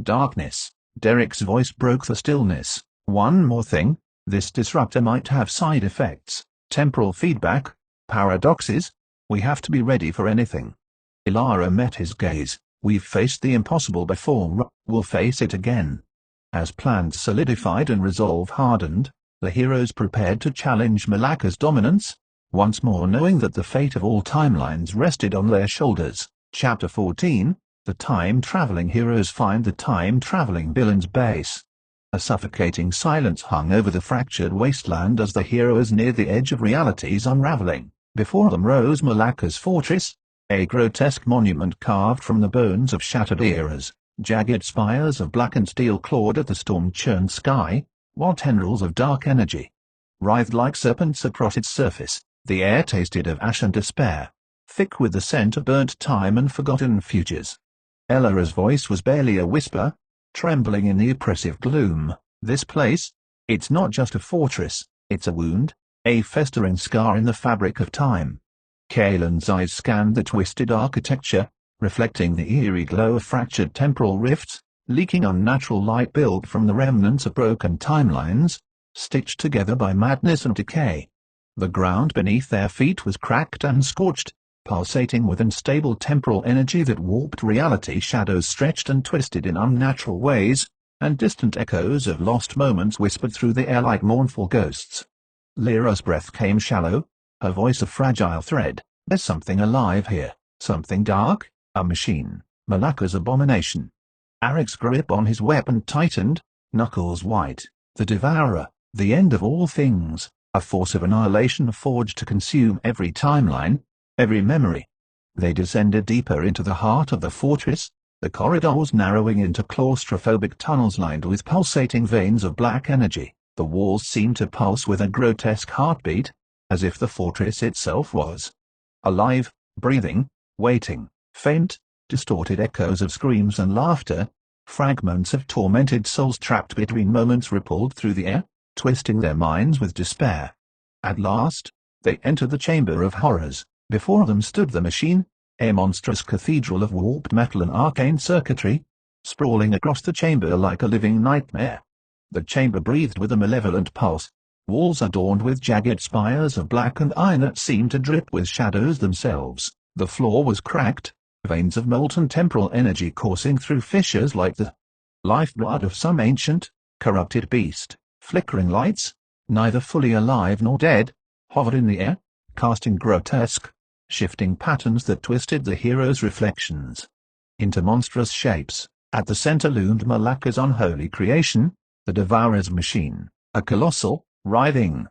darkness. Derek's voice broke the stillness. "One more thing, this disruptor might have side effects, temporal feedback, paradoxes. We have to be ready for anything." Ilara met his gaze. "We've faced the impossible before, we'll face it again." As plans solidified and resolve hardened, the heroes prepared to challenge Malaka's dominance, once more knowing that the fate of all timelines rested on their shoulders. Chapter 14, The Time-Traveling Heroes Find the Time-Traveling Villain's Base. A suffocating silence hung over the fractured wasteland as the heroes neared the edge of reality's unraveling. Before them rose Malaka's fortress, a grotesque monument carved from the bones of shattered eras. Jagged spires of blackened steel clawed at the storm-churned sky, while tendrils of dark energy writhed like serpents across its surface. The air tasted of ash and despair, thick with the scent of burnt time and forgotten futures. Elara's voice was barely a whisper, trembling in the oppressive gloom. "This place, it's not just a fortress, it's a wound, a festering scar in the fabric of time." Kalen's eyes scanned the twisted architecture, reflecting the eerie glow of fractured temporal rifts, leaking unnatural light built from the remnants of broken timelines, stitched together by madness and decay. The ground beneath their feet was cracked and scorched, pulsating with unstable temporal energy that warped reality. Shadows stretched and twisted in unnatural ways, and distant echoes of lost moments whispered through the air like mournful ghosts. Lyra's breath came shallow, her voice a fragile thread. There's something alive here, something dark, a machine, Malaka's abomination. Arek's grip on his weapon tightened, knuckles white. The Devourer, the end of all things, a force of annihilation forged to consume every timeline, every memory. They descended deeper into the heart of the fortress, the corridors narrowing into claustrophobic tunnels lined with pulsating veins of black energy. The walls seemed to pulse with a grotesque heartbeat, as if the fortress itself was alive, breathing, waiting. Faint, distorted echoes of screams and laughter, fragments of tormented souls trapped between moments rippled through the air, twisting their minds with despair. At last, they entered the Chamber of Horrors. Before them stood the machine, a monstrous cathedral of warped metal and arcane circuitry, sprawling across the chamber like a living nightmare. The chamber breathed with a malevolent pulse, walls adorned with jagged spires of blackened iron that seemed to drip with shadows themselves. The floor was cracked, veins of molten temporal energy coursing through fissures like the lifeblood of some ancient, corrupted beast. Flickering lights, neither fully alive nor dead, hovered in the air, casting grotesque, shifting patterns that twisted the hero's reflections into monstrous shapes. At the center loomed Malaka's unholy creation, the Devourer's machine, a colossal, writhing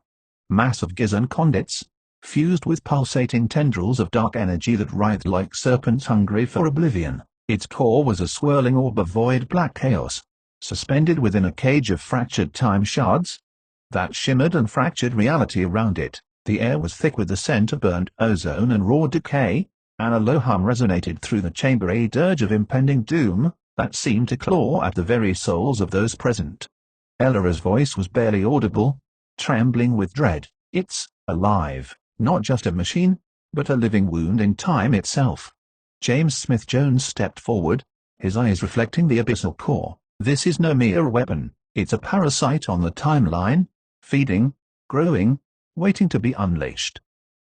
mass of gizon conduits, fused with pulsating tendrils of dark energy that writhed like serpents hungry for oblivion. Its core was a swirling orb of void black chaos, suspended within a cage of fractured time shards that shimmered and fractured reality around it. The air was thick with the scent of burnt ozone and raw decay, and a low hum resonated through the chamber, a dirge of impending doom that seemed to claw at the very souls of those present. Ellora's voice was barely audible, trembling with dread. It's alive, not just a machine, but a living wound in time itself. James Smith Jones stepped forward, his eyes reflecting the abyssal core. This is no mere weapon, it's a parasite on the timeline, feeding, growing, waiting to be unleashed.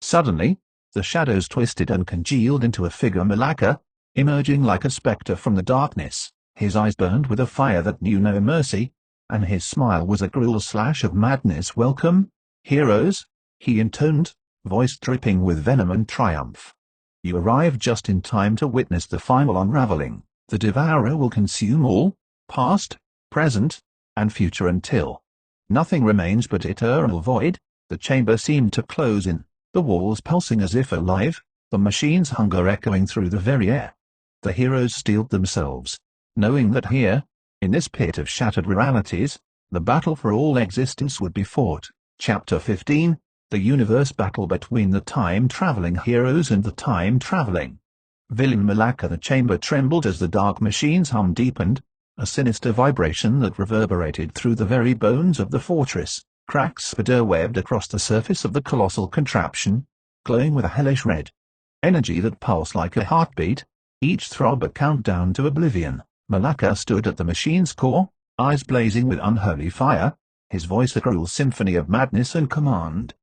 Suddenly, the shadows twisted and congealed into a figure, Malaka, emerging like a spectre from the darkness. His eyes burned with a fire that knew no mercy, and his smile was a cruel slash of madness. Welcome, heroes, he intoned, voice dripping with venom and triumph. You arrived just in time to witness the final unraveling. The Devourer will consume all, past, present, and future until nothing remains but eternal void. The chamber seemed to close in, the walls pulsing as if alive, the machine's hunger echoing through the very air. The heroes steeled themselves, knowing that here, in this pit of shattered realities, the battle for all existence would be fought. Chapter 15, The Universe Battle Between the Time-Traveling Heroes and the Time-Traveling Villain Malaka. The chamber trembled as the dark machine's hum deepened, a sinister vibration that reverberated through the very bones of the fortress. Cracks spider-webbed across the surface of the colossal contraption, glowing with a hellish red energy that pulsed like a heartbeat, each throb a countdown to oblivion. Malaka stood at the machine's core, eyes blazing with unholy fire, his voice a cruel symphony of madness and command.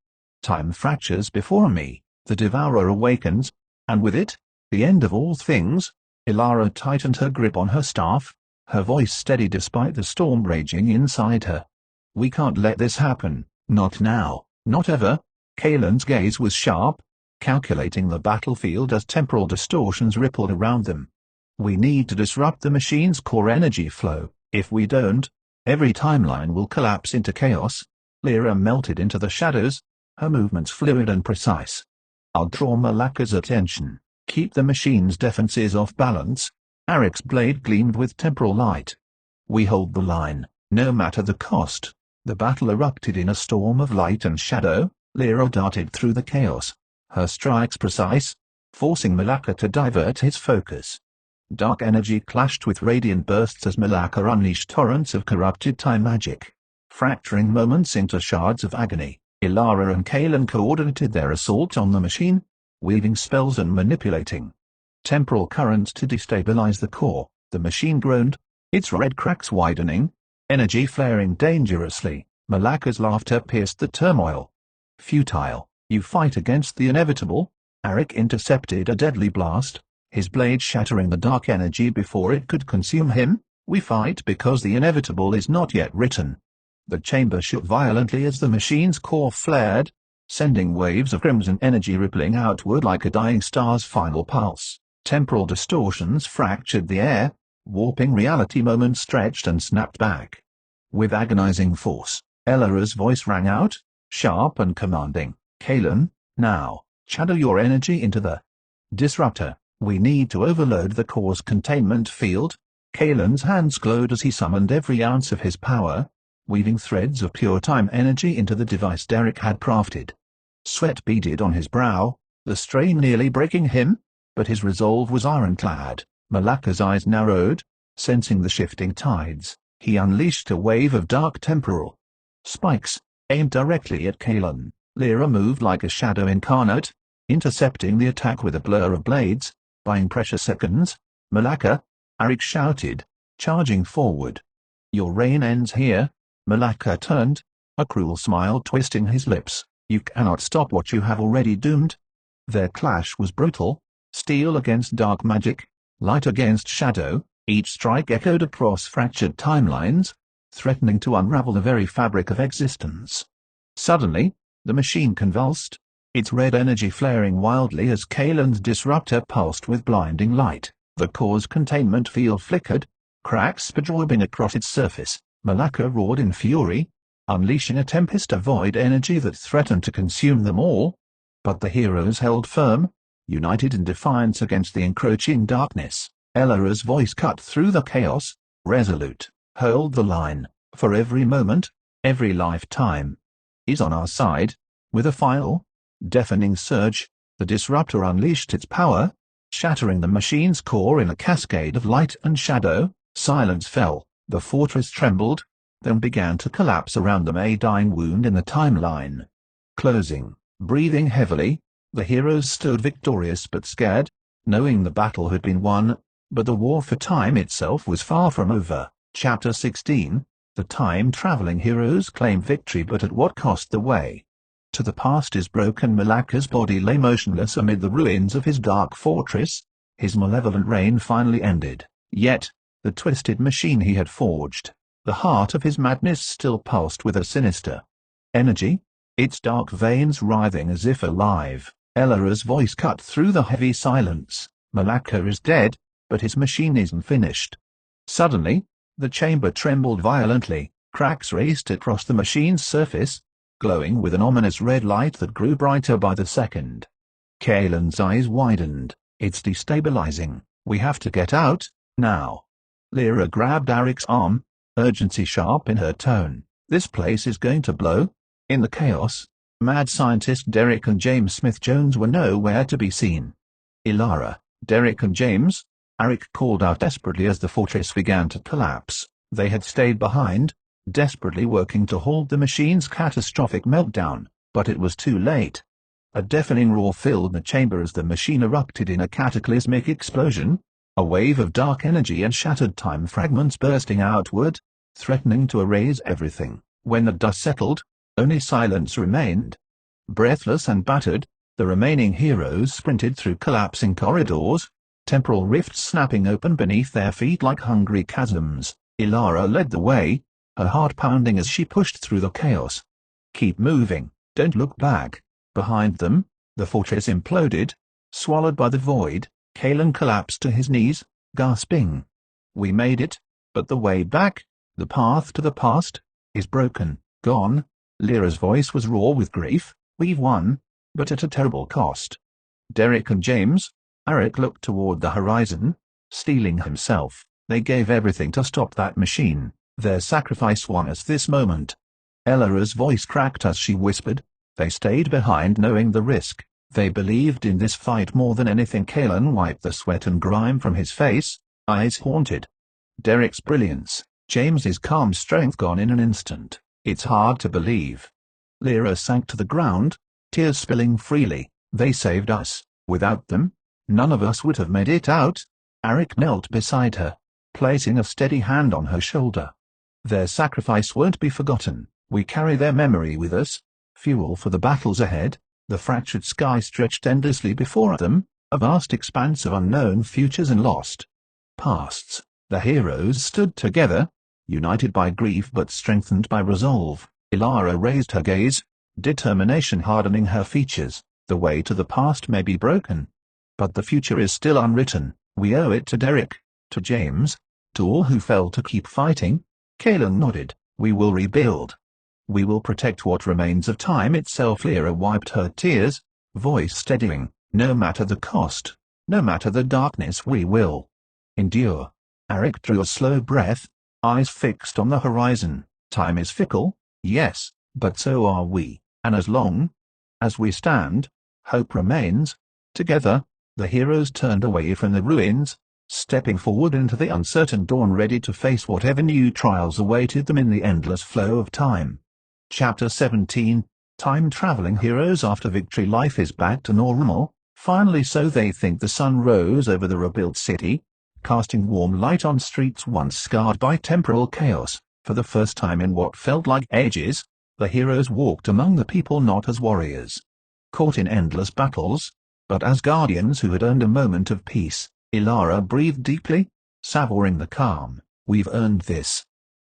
Time fractures before me, the Devourer awakens, and with it, the end of all things. Ilara tightened her grip on her staff, her voice steady despite the storm raging inside her. We can't let this happen, not now, not ever. Kaelin's gaze was sharp, calculating the battlefield as temporal distortions rippled around them. We need to disrupt the machine's core energy flow. If we don't, every timeline will collapse into chaos. Lyra melted into the shadows, her movements fluid and precise. I'll draw Malaka's attention. Keep the machine's defenses off balance. Arek's blade gleamed with temporal light. We hold the line, no matter the cost. The battle erupted in a storm of light and shadow. Lyra darted through the chaos, her strikes precise, forcing Malaka to divert his focus. Dark energy clashed with radiant bursts as Malaka unleashed torrents of corrupted time magic, fracturing moments into shards of agony. Ilara and Kaelin coordinated their assault on the machine, weaving spells and manipulating temporal currents to destabilize the core. The machine groaned, its red cracks widening, energy flaring dangerously. Malaka's laughter pierced the turmoil. Futile, you fight against the inevitable. Arek intercepted a deadly blast, his blade shattering the dark energy before it could consume him. We fight because the inevitable is not yet written. The chamber shook violently as the machine's core flared, sending waves of crimson energy rippling outward like a dying star's final pulse. Temporal distortions fractured the air, warping reality. Moments stretched and snapped back. With agonizing force, Elara's voice rang out, sharp and commanding. Kalen, now, channel your energy into the disruptor. We need to overload the core's containment field. Kalen's hands glowed as he summoned every ounce of his power, weaving threads of pure time energy into the device Derek had crafted. Sweat beaded on his brow, the strain nearly breaking him, but his resolve was ironclad. Malaka's eyes narrowed, sensing the shifting tides. He unleashed a wave of dark temporal spikes, aimed directly at Kalen. Lyra moved like a shadow incarnate, intercepting the attack with a blur of blades, buying precious seconds. Malaka, Arik shouted, charging forward. Your reign ends here. Malaka turned, a cruel smile twisting his lips. You cannot stop what you have already doomed. Their clash was brutal, steel against dark magic, light against shadow. Each strike echoed across fractured timelines, threatening to unravel the very fabric of existence. Suddenly, the machine convulsed, its red energy flaring wildly as Kalen's disruptor pulsed with blinding light. The core's containment field flickered, cracks bedrabbing across its surface. Malaka roared in fury, unleashing a tempest of void energy that threatened to consume them all. But the heroes held firm, united in defiance against the encroaching darkness. Elara's voice cut through the chaos, resolute. Hold the line, for every moment, every lifetime is on our side. With a final, deafening surge, the disruptor unleashed its power, shattering the machine's core in a cascade of light and shadow. Silence fell, the fortress trembled, then began to collapse around them, a dying wound in the timeline. Closing, breathing heavily, the heroes stood victorious but scared, knowing the battle had been won, but the war for time itself was far from over. Chapter 16, The Time-Traveling Heroes Claim Victory, but at what cost? The way to the past is broken. Malaka's body lay motionless amid the ruins of his dark fortress, his malevolent reign finally ended. Yet, the twisted machine he had forged, the heart of his madness still pulsed with a sinister energy, its dark veins writhing as if alive. Elara's voice cut through the heavy silence. Malaka is dead, but his machine isn't finished. Suddenly, the chamber trembled violently. Cracks raced across the machine's surface, glowing with an ominous red light that grew brighter by the second. Kalen's eyes widened. It's destabilizing. We have to get out, now. Lyra grabbed Arik's arm, urgency sharp in her tone. This place is going to blow. In the chaos, mad scientist Derek and James Smith-Jones were nowhere to be seen. Ilara, Derek and James, Arik called out desperately as the fortress began to collapse. They had stayed behind, desperately working to halt the machine's catastrophic meltdown, but it was too late. A deafening roar filled the chamber as the machine erupted in a cataclysmic explosion, a wave of dark energy and shattered time fragments bursting outward, threatening to erase everything. When the dust settled, only silence remained. Breathless and battered, the remaining heroes sprinted through collapsing corridors, temporal rifts snapping open beneath their feet like hungry chasms. Ilara led the way, her heart pounding as she pushed through the chaos. Keep moving, don't look back. Behind them, the fortress imploded, swallowed by the void. Kalen collapsed to his knees, gasping. We made it, but the way back, the path to the past, is broken, gone. Lyra's voice was raw with grief. We've won, but at a terrible cost. Derek and James, Arik looked toward the horizon, steeling himself. They gave everything to stop that machine. Their sacrifice won us this moment. Elara's voice cracked as she whispered. They stayed behind knowing the risk. They believed in this fight more than anything. Kalen wiped the sweat and grime from his face, eyes haunted. Derek's brilliance, James's calm strength gone in an instant. It's hard to believe. Lyra sank to the ground, tears spilling freely. They saved us. Without them, none of us would have made it out. Arik knelt beside her, placing a steady hand on her shoulder. Their sacrifice won't be forgotten. We carry their memory with us, fuel for the battles ahead. The fractured sky stretched endlessly before them, a vast expanse of unknown futures and lost pasts. The heroes stood together, United by grief but strengthened by resolve, Ilara raised her gaze, determination hardening her features. The way to the past may be broken, but the future is still unwritten. We owe it to Derek, to James, to all who fell to keep fighting. Kaelin nodded. We will rebuild. We will protect what remains of time itself. Lyra wiped her tears, voice steadying. No matter the cost, no matter the darkness, we will endure. Arik drew a slow breath, eyes fixed on the horizon. Time is fickle, yes, but so are we, and as long as we stand, hope remains. Together, the heroes turned away from the ruins, stepping forward into the uncertain dawn, ready to face whatever new trials awaited them in the endless flow of time. Chapter 17, Time-Traveling Heroes. After victory, life is back to normal, finally, so they think. The sun rose over the rebuilt city, casting warm light on streets once scarred by temporal chaos. For the first time in what felt like ages, the heroes walked among the people not as warriors, caught in endless battles, but as guardians who had earned a moment of peace. Ilara breathed deeply, savoring the calm. We've earned this.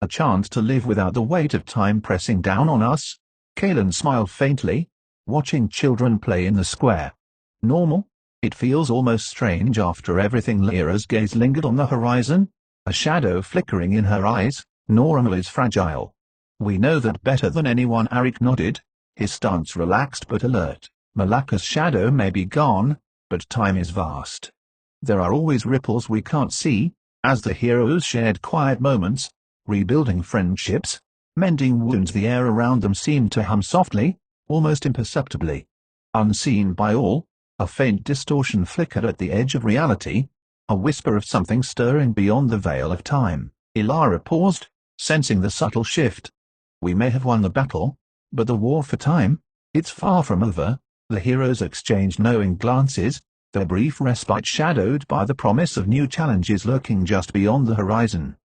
A chance to live without the weight of time pressing down on us. Kaelin smiled faintly, watching children play in the square. Normal? It feels almost strange after everything. Lyra's gaze lingered on the horizon, a shadow flickering in her eyes. Normal is fragile. We know that better than anyone. Arik nodded, his stance relaxed but alert. Malaka's shadow may be gone, but time is vast. There are always ripples we can't see. As the heroes shared quiet moments, rebuilding friendships, mending wounds, the air around them seemed to hum softly, almost imperceptibly. Unseen by all, a faint distortion flickered at the edge of reality, a whisper of something stirring beyond the veil of time. Ilara paused, sensing the subtle shift. We may have won the battle, but the war for time, it's far from over. The heroes exchanged knowing glances, their brief respite shadowed by the promise of new challenges lurking just beyond the horizon.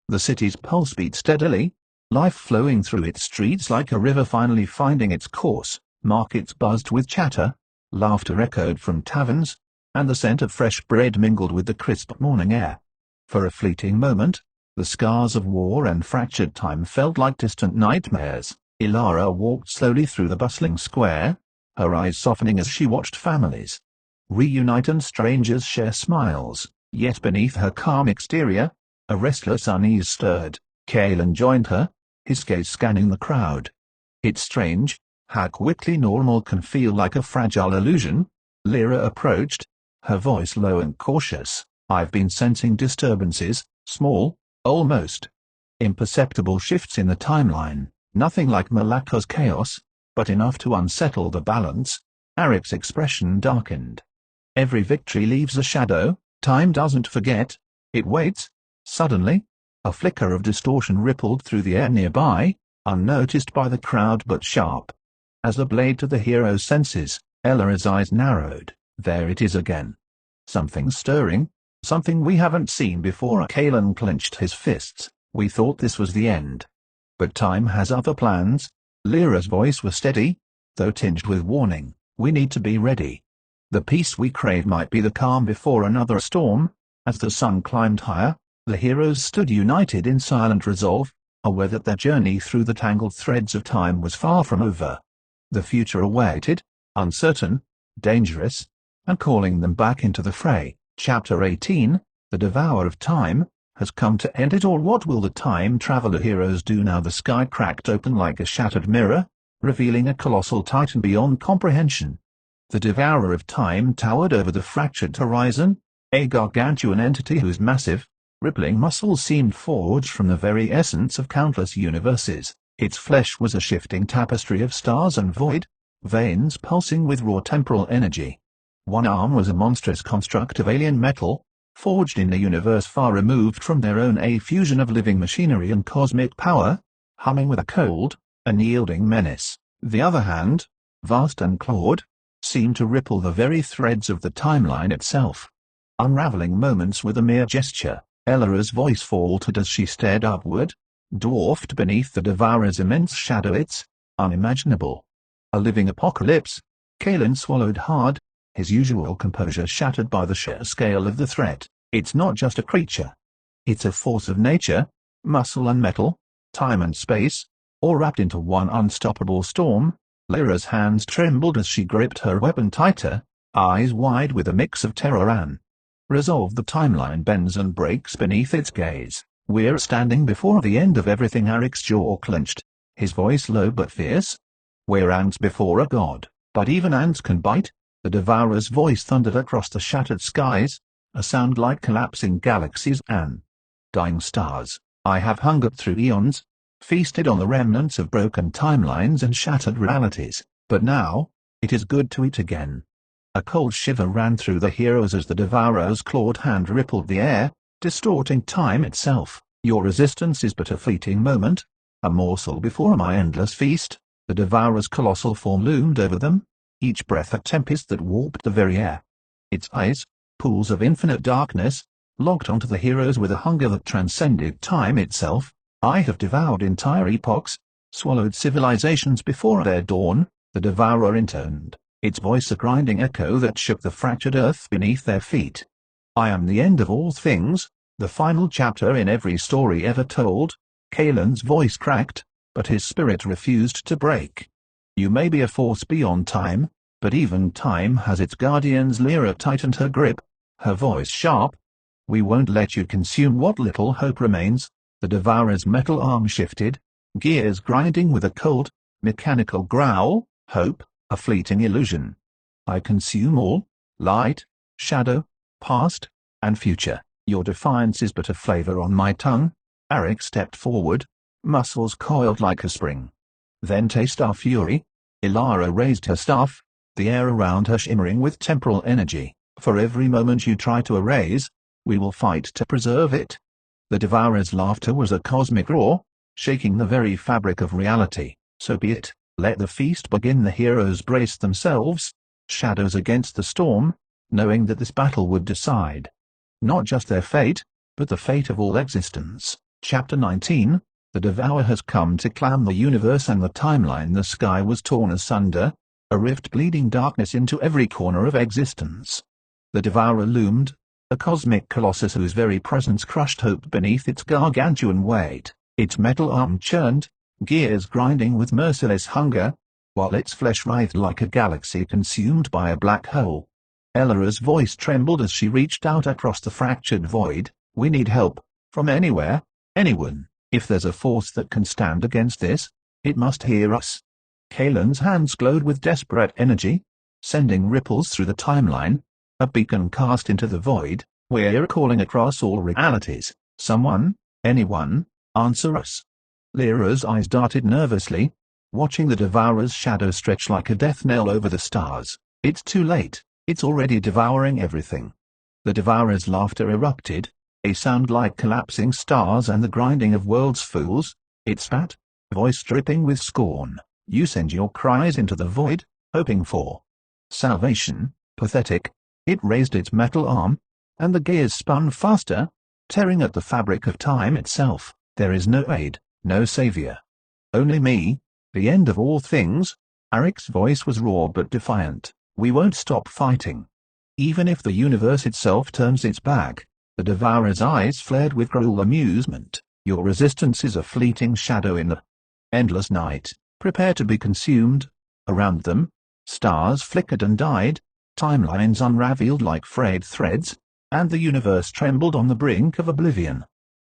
The city's pulse beat steadily, life flowing through its streets like a river finally finding its course. Markets buzzed with chatter, laughter echoed from taverns, and the scent of fresh bread mingled with the crisp morning air. For a fleeting moment, the scars of war and fractured time felt like distant nightmares. Ilara walked slowly through the bustling square, her eyes softening as she watched families reunite and strangers share smiles. Yet beneath her calm exterior, a restless unease stirred. Kaelin joined her, his gaze scanning the crowd. It's strange how quickly normal can feel like a fragile illusion. Lyra approached, her voice low and cautious. I've been sensing disturbances, small, almost imperceptible shifts in the timeline. Nothing like Malaka's chaos, but enough to unsettle the balance. Arik's expression darkened. Every victory leaves a shadow. Time doesn't forget, it waits. Suddenly, a flicker of distortion rippled through the air nearby, unnoticed by the crowd but sharp as a blade to the hero's senses. Ellara's eyes narrowed. There it is again. Something stirring, something we haven't seen before. Kaelin clenched his fists. We thought this was the end. But time has other plans. Lyra's voice was steady, though tinged with warning. We need to be ready. The peace we crave might be the calm before another storm. As the sun climbed higher, the heroes stood united in silent resolve, aware that their journey through the tangled threads of time was far from over. The future awaited, uncertain, dangerous, and calling them back into the fray. Chapter 18, The Devourer of Time, has come to end it all. What will the time-traveler heroes do now? The sky cracked open like a shattered mirror, revealing a colossal titan beyond comprehension. The Devourer of Time towered over the fractured horizon, a gargantuan entity whose massive, rippling muscles seemed forged from the very essence of countless universes. Its flesh was a shifting tapestry of stars and void, veins pulsing with raw temporal energy. One arm was a monstrous construct of alien metal, forged in a universe far removed from their own, a fusion of living machinery and cosmic power, humming with a cold, unyielding menace. The other hand, vast and clawed, seemed to ripple the very threads of the timeline itself, unraveling moments with a mere gesture. Ellara's voice faltered as she stared upward, dwarfed beneath the Devourer's immense shadow. It's unimaginable. A living apocalypse. Kaelin swallowed hard, his usual composure shattered by the sheer scale of the threat. It's not just a creature. It's a force of nature, muscle and metal, time and space, all wrapped into one unstoppable storm. Lyra's hands trembled as she gripped her weapon tighter, eyes wide with a mix of terror and resolve. The timeline bends and breaks beneath its gaze. We're standing before the end of everything. Eric's jaw clenched, his voice low but fierce. We're ants before a god, but even ants can bite. The Devourer's voice thundered across the shattered skies, a sound like collapsing galaxies and dying stars. I have hungered through eons, feasted on the remnants of broken timelines and shattered realities, but now, it is good to eat again. A cold shiver ran through the heroes as the Devourer's clawed hand rippled the air, distorting time itself. Your resistance is but a fleeting moment, a morsel before my endless feast. The Devourer's colossal form loomed over them, each breath a tempest that warped the very air. Its eyes, pools of infinite darkness, locked onto the heroes with a hunger that transcended time itself. I have devoured entire epochs, swallowed civilizations before their dawn, the Devourer intoned, its voice a grinding echo that shook the fractured earth beneath their feet. I am the end of all things, the final chapter in every story ever told. Kalen's voice cracked, but his spirit refused to break. You may be a force beyond time, but even time has its guardians. Lyra tightened her grip, her voice sharp. We won't let you consume what little hope remains. The Devourer's metal arm shifted, gears grinding with a cold, mechanical growl. Hope, a fleeting illusion. I consume all, light, shadow, past, and future. Your defiance is but a flavor on my tongue. Arik stepped forward, muscles coiled like a spring. Then taste our fury. Ilara raised her staff, the air around her shimmering with temporal energy. For every moment you try to erase, we will fight to preserve it. The Devourer's laughter was a cosmic roar, shaking the very fabric of reality. So be it, let the feast begin. The heroes braced themselves, shadows against the storm, knowing that this battle would decide not just their fate, but the fate of all existence. Chapter 19. The Devourer has come to clam the universe and the timeline. The sky was torn asunder, a rift bleeding darkness into every corner of existence. The Devourer loomed, a cosmic colossus whose very presence crushed hope beneath its gargantuan weight. Its metal arm churned, gears grinding with merciless hunger, while its flesh writhed like a galaxy consumed by a black hole. Elara's voice trembled as she reached out across the fractured void. We need help, from anywhere, anyone. If there's a force that can stand against this, it must hear us. Kalen's hands glowed with desperate energy, sending ripples through the timeline, a beacon cast into the void. We're calling across all realities. Someone, anyone, answer us. Lyra's eyes darted nervously, watching the Devourer's shadow stretch like a death knell over the stars. It's too late, it's already devouring everything. The Devourer's laughter erupted, a sound like collapsing stars and the grinding of worlds. Fools, it spat, voice dripping with scorn. You send your cries into the void, hoping for salvation. Pathetic. It raised its metal arm, and the gears spun faster, tearing at the fabric of time itself. There is no aid, no savior. Only me, the end of all things. Arik's voice was raw but defiant. We won't stop fighting. Even if the universe itself turns its back. The Devourer's eyes flared with cruel amusement. Your resistance is a fleeting shadow in the endless night. Prepare to be consumed. Around them, stars flickered and died, timelines unraveled like frayed threads, and the universe trembled on the brink of oblivion.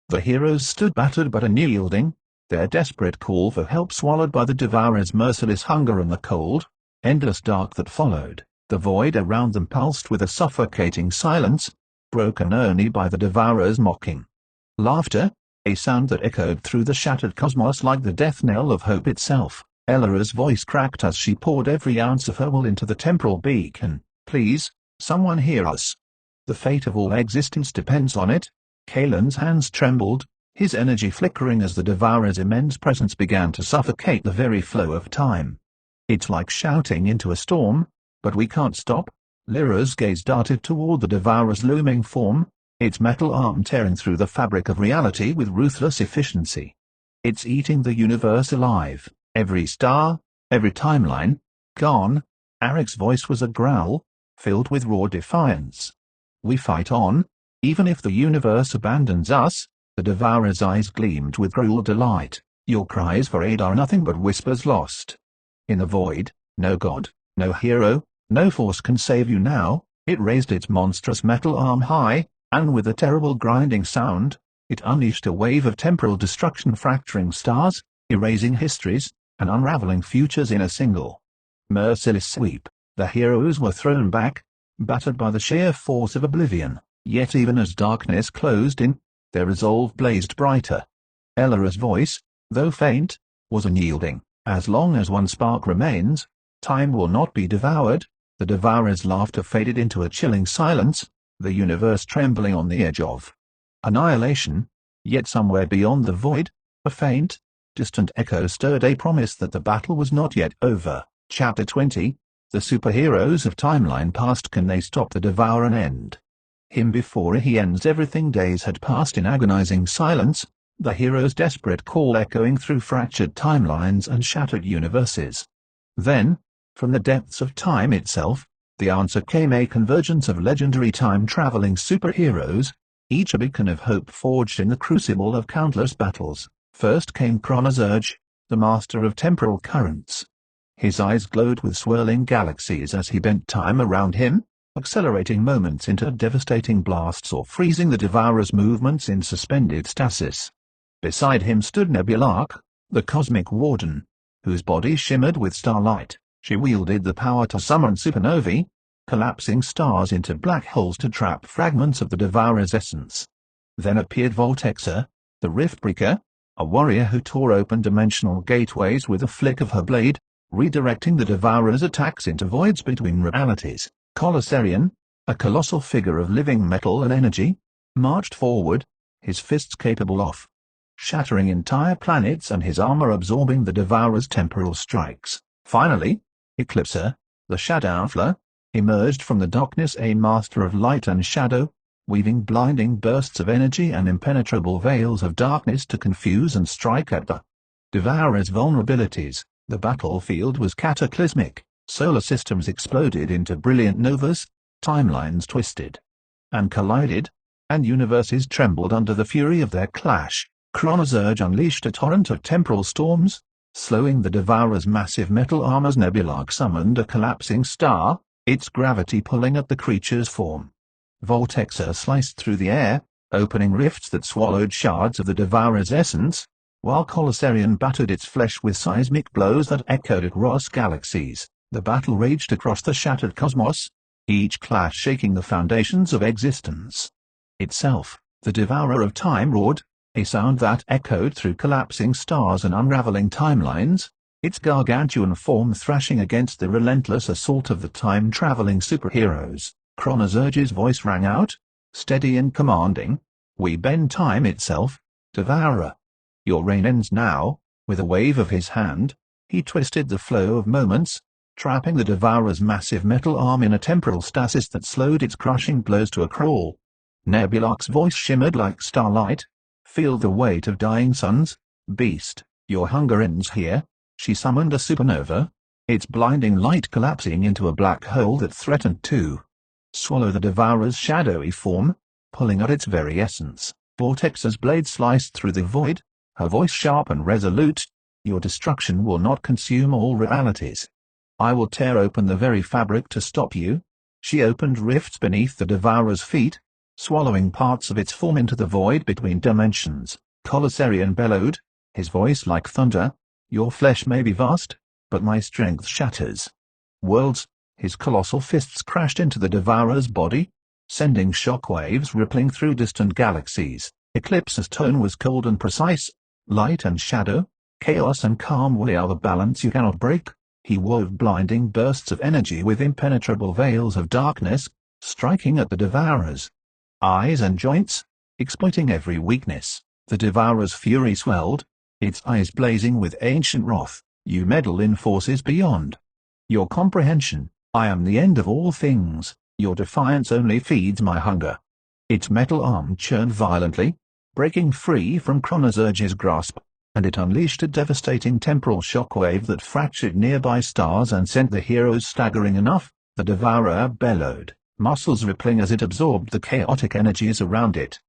The heroes stood battered but unyielding, their desperate call for help swallowed by the Devourer's merciless hunger and the cold, endless dark that followed. The void around them pulsed with a suffocating silence, broken only by the Devourer's mocking laughter, a sound that echoed through the shattered cosmos like the death knell of hope itself. Elara's voice cracked as she poured every ounce of her will into the temporal beacon. Please, someone hear us. The fate of all existence depends on it. Kalen's hands trembled, his energy flickering as the Devourer's immense presence began to suffocate the very flow of time. It's like shouting into a storm, but we can't stop. Lyra's gaze darted toward the Devourer's looming form, its metal arm tearing through the fabric of reality with ruthless efficiency. It's eating the universe alive, every star, every timeline, gone. Arik's voice was a growl, filled with raw defiance. We fight on, even if the universe abandons us. The Devourer's eyes gleamed with cruel delight. Your cries for aid are nothing but whispers lost. In the void, no god, no hero, no force can save you now. It raised its monstrous metal arm high, and with a terrible grinding sound, it unleashed a wave of temporal destruction, fracturing stars, erasing histories, and unraveling futures in a single merciless sweep. The heroes were thrown back, battered by the sheer force of oblivion. Yet even as darkness closed in, their resolve blazed brighter. Ellora's voice, though faint, was unyielding. As long as one spark remains, time will not be devoured. The Devourer's laughter faded into a chilling silence, the universe trembling on the edge of annihilation. Yet somewhere beyond the void, a faint, distant echo stirred a promise that the battle was not yet over. Chapter 20. The superheroes of Timeline Past. Can they stop the Devourer and end him before he ends everything? Days had passed in agonizing silence, the hero's desperate call echoing through fractured timelines and shattered universes. Then, from the depths of time itself, the answer came, a convergence of legendary time-traveling superheroes, each a beacon of hope forged in the crucible of countless battles. First came Chronozurge, the master of temporal currents. His eyes glowed with swirling galaxies as he bent time around him, accelerating moments into devastating blasts or freezing the Devourer's movements in suspended stasis. Beside him stood Nebulark, the cosmic warden, whose body shimmered with starlight. She wielded the power to summon supernovae, collapsing stars into black holes to trap fragments of the Devourer's essence. Then appeared Voltexer, the Riftbreaker, a warrior who tore open dimensional gateways with a flick of her blade, redirecting the Devourer's attacks into voids between realities. Colossarian, a colossal figure of living metal and energy, marched forward, his fists capable of shattering entire planets and his armor absorbing the Devourer's temporal strikes. Finally, Eclipser, the Shadowfler, emerged from the darkness, a master of light and shadow, weaving blinding bursts of energy and impenetrable veils of darkness to confuse and strike at the Devourer's vulnerabilities. The battlefield was cataclysmic. Solar systems exploded into brilliant novas, timelines twisted and collided, and universes trembled under the fury of their clash. Chronozurge unleashed a torrent of temporal storms, slowing the Devourer's massive metal arm as Nebulark summoned a collapsing star, its gravity pulling at the creature's form. Voltexer sliced through the air, opening rifts that swallowed shards of the Devourer's essence, while Colossarian battered its flesh with seismic blows that echoed across galaxies. The battle raged across the shattered cosmos, each clash shaking the foundations of existence itself. The Devourer of Time roared, a sound that echoed through collapsing stars and unraveling timelines, its gargantuan form thrashing against the relentless assault of the time-traveling superheroes. Chronozurge's voice rang out, steady and commanding, "We bend time itself, Devourer. Your reign ends now." With a wave of his hand, he twisted the flow of moments, trapping the Devourer's massive metal arm in a temporal stasis that slowed its crushing blows to a crawl. Nebulark's voice shimmered like starlight, "Feel the weight of dying suns, beast. Your hunger ends here." She summoned a supernova, its blinding light collapsing into a black hole that threatened to swallow the Devourer's shadowy form, pulling at its very essence. Vortex's blade sliced through the void, her voice sharp and resolute, "Your destruction will not consume all realities. I will tear open the very fabric to stop you." She opened rifts beneath the Devourer's feet, swallowing parts of its form into the void between dimensions. Colossarian bellowed, his voice like thunder, "Your flesh may be vast, but my strength shatters worlds." His colossal fists crashed into the Devourer's body, sending shockwaves rippling through distant galaxies. Eclipse's tone was cold and precise, light and shadow, chaos and calm we are the balance you cannot break. He wove blinding bursts of energy with impenetrable veils of darkness, striking at the Devourer's eyes and joints, exploiting every weakness. The Devourer's fury swelled, its eyes blazing with ancient wrath. "You meddle in forces beyond your comprehension. I am the end of all things. Your defiance only feeds my hunger." Its metal arm churned violently, breaking free from Chronozurge's grasp, and it unleashed a devastating temporal shockwave that fractured nearby stars and sent the heroes staggering. "Enough!" the Devourer bellowed, muscles rippling as it absorbed the chaotic energies around it.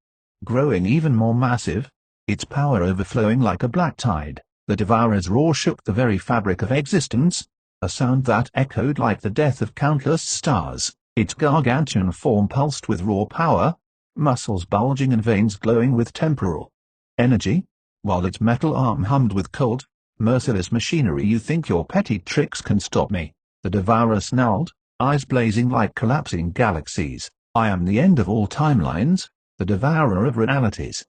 growing even more massive, its power overflowing like a black tide. The Devourer's roar shook the very fabric of existence, a sound that echoed like the death of countless stars. Its gargantuan form pulsed with raw power, muscles bulging and veins glowing with temporal energy, while its metal arm hummed with cold, merciless machinery. You think your petty tricks can stop me? The Devourer snarled, eyes blazing like collapsing galaxies. I am the end of all timelines, the Devourer of realities.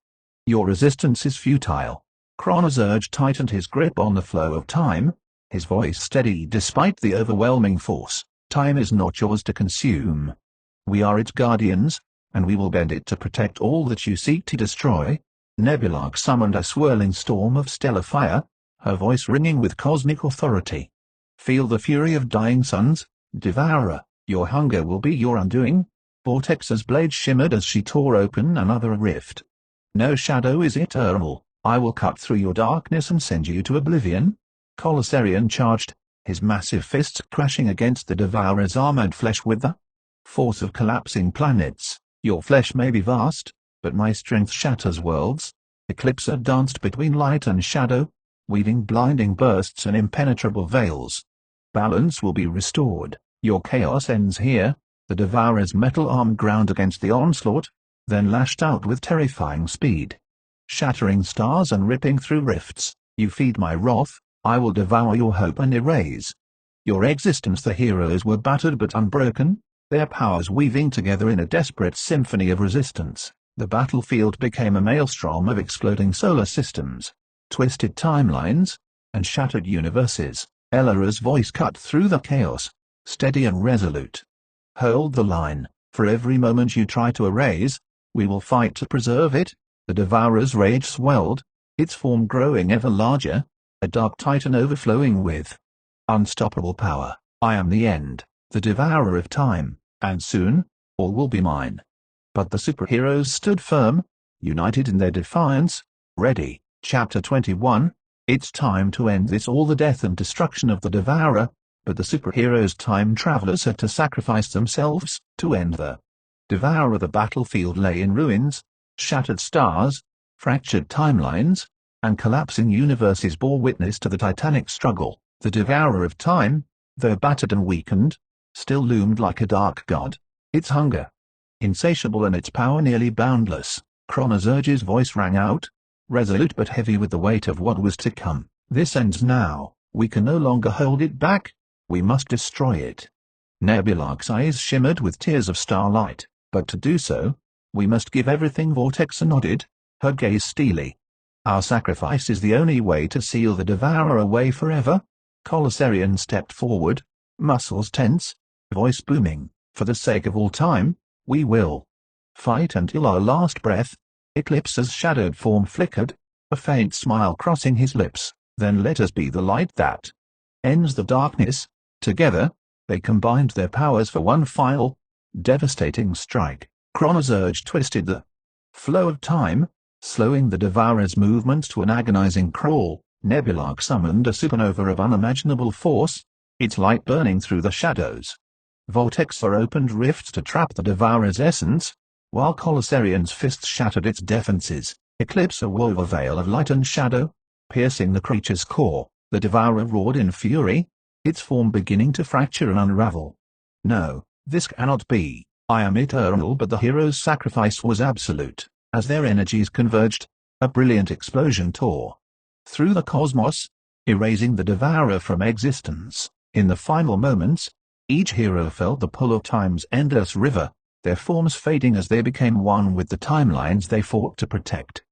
Your resistance is futile. Kronos' urge tightened his grip on the flow of time, his voice steady despite the overwhelming force. Time is not yours to consume. We are its guardians, and we will bend it to protect all that you seek to destroy. Nebulark summoned a swirling storm of stellar fire, her voice ringing with cosmic authority. Feel the fury of dying suns, Devourer. Your hunger will be your undoing. Vortex's blade shimmered as she tore open another rift. No shadow is eternal. I will cut through your darkness and send you to oblivion. Colossarian charged, his massive fists crashing against the Devourer's armored flesh with the force of collapsing planets. Your flesh may be vast, but my strength shatters worlds. Eclipser danced between light and shadow, weaving blinding bursts and impenetrable veils. Balance will be restored. Your chaos ends here. The Devourer's metal arm ground against the onslaught, then lashed out with terrifying speed. Shattering stars and ripping through rifts, you feed my wrath, I will devour your hope and erase your existence. The heroes were battered but unbroken, their powers weaving together in a desperate symphony of resistance. The battlefield became a maelstrom of exploding solar systems, twisted timelines, and shattered universes. Elara's voice cut through the chaos, steady and resolute. Hold the line. For every moment you try to erase, we will fight to preserve it. The Devourer's rage swelled, its form growing ever larger, a dark titan overflowing with unstoppable power. I am the end, the Devourer of time, and soon, all will be mine. But the superheroes stood firm, united in their defiance, ready. Chapter 21. It's time to end this. All the death and destruction of the Devourer, but the superheroes' time travelers had to sacrifice themselves to end the Devourer. The battlefield lay in ruins, shattered stars, fractured timelines, and collapsing universes bore witness to the titanic struggle. The Devourer of time, though battered and weakened, still loomed like a dark god, its hunger insatiable and its power nearly boundless. Kronos' urge's voice rang out, resolute but heavy with the weight of what was to come. This ends now. We can no longer hold it back. We must destroy it. Nebulark's eyes shimmered with tears of starlight. But to do so, we must give everything. Vortex nodded, her gaze steely. Our sacrifice is the only way to seal the Devourer away forever. Colossarian stepped forward, muscles tense, voice booming. For the sake of all time, we will fight until our last breath. Eclipse's shadowed form flickered, a faint smile crossing his lips. Then let us be the light that ends the darkness. Together, they combined their powers for one final, devastating strike. Kronos' urge twisted the flow of time, slowing the Devourer's movements to an agonizing crawl. Nebulark summoned a supernova of unimaginable force, its light burning through the shadows. Vortexer opened rifts to trap the Devourer's essence, while Colossarian's fists shattered its defenses. Eclipser wove a veil of light and shadow, piercing the creature's core. The Devourer roared in fury, its form beginning to fracture and unravel. No, this cannot be. I am eternal. But the hero's sacrifice was absolute. As their energies converged, a brilliant explosion tore through the cosmos, erasing the Devourer from existence. In the final moments, each hero felt the pull of time's endless river, their forms fading as they became one with the timelines they fought to protect.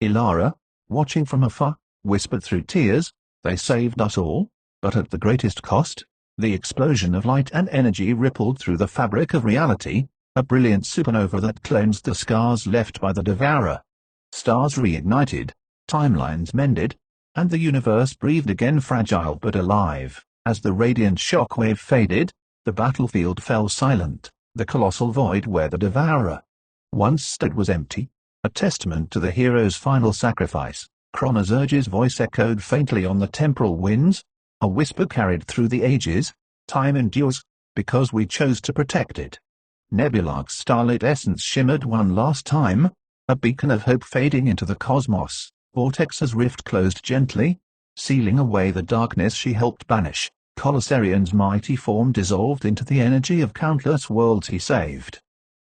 Elara, watching from afar, whispered through tears, "They saved us all, but at the greatest cost." The explosion of light and energy rippled through the fabric of reality, a brilliant supernova that cleansed the scars left by the Devourer. Stars reignited, timelines mended, and the universe breathed again, fragile but alive. As the radiant shockwave faded, the battlefield fell silent. The colossal void where the Devourer once stood was empty, a testament to the hero's final sacrifice. Kronos' urge's voice echoed faintly on the temporal winds, a whisper carried through the ages. Time endures, because we chose to protect it. Nebulark's starlit essence shimmered one last time, a beacon of hope fading into the cosmos. Vortex's rift closed gently, sealing away the darkness she helped banish. Colossarion's mighty form dissolved into the energy of countless worlds he saved.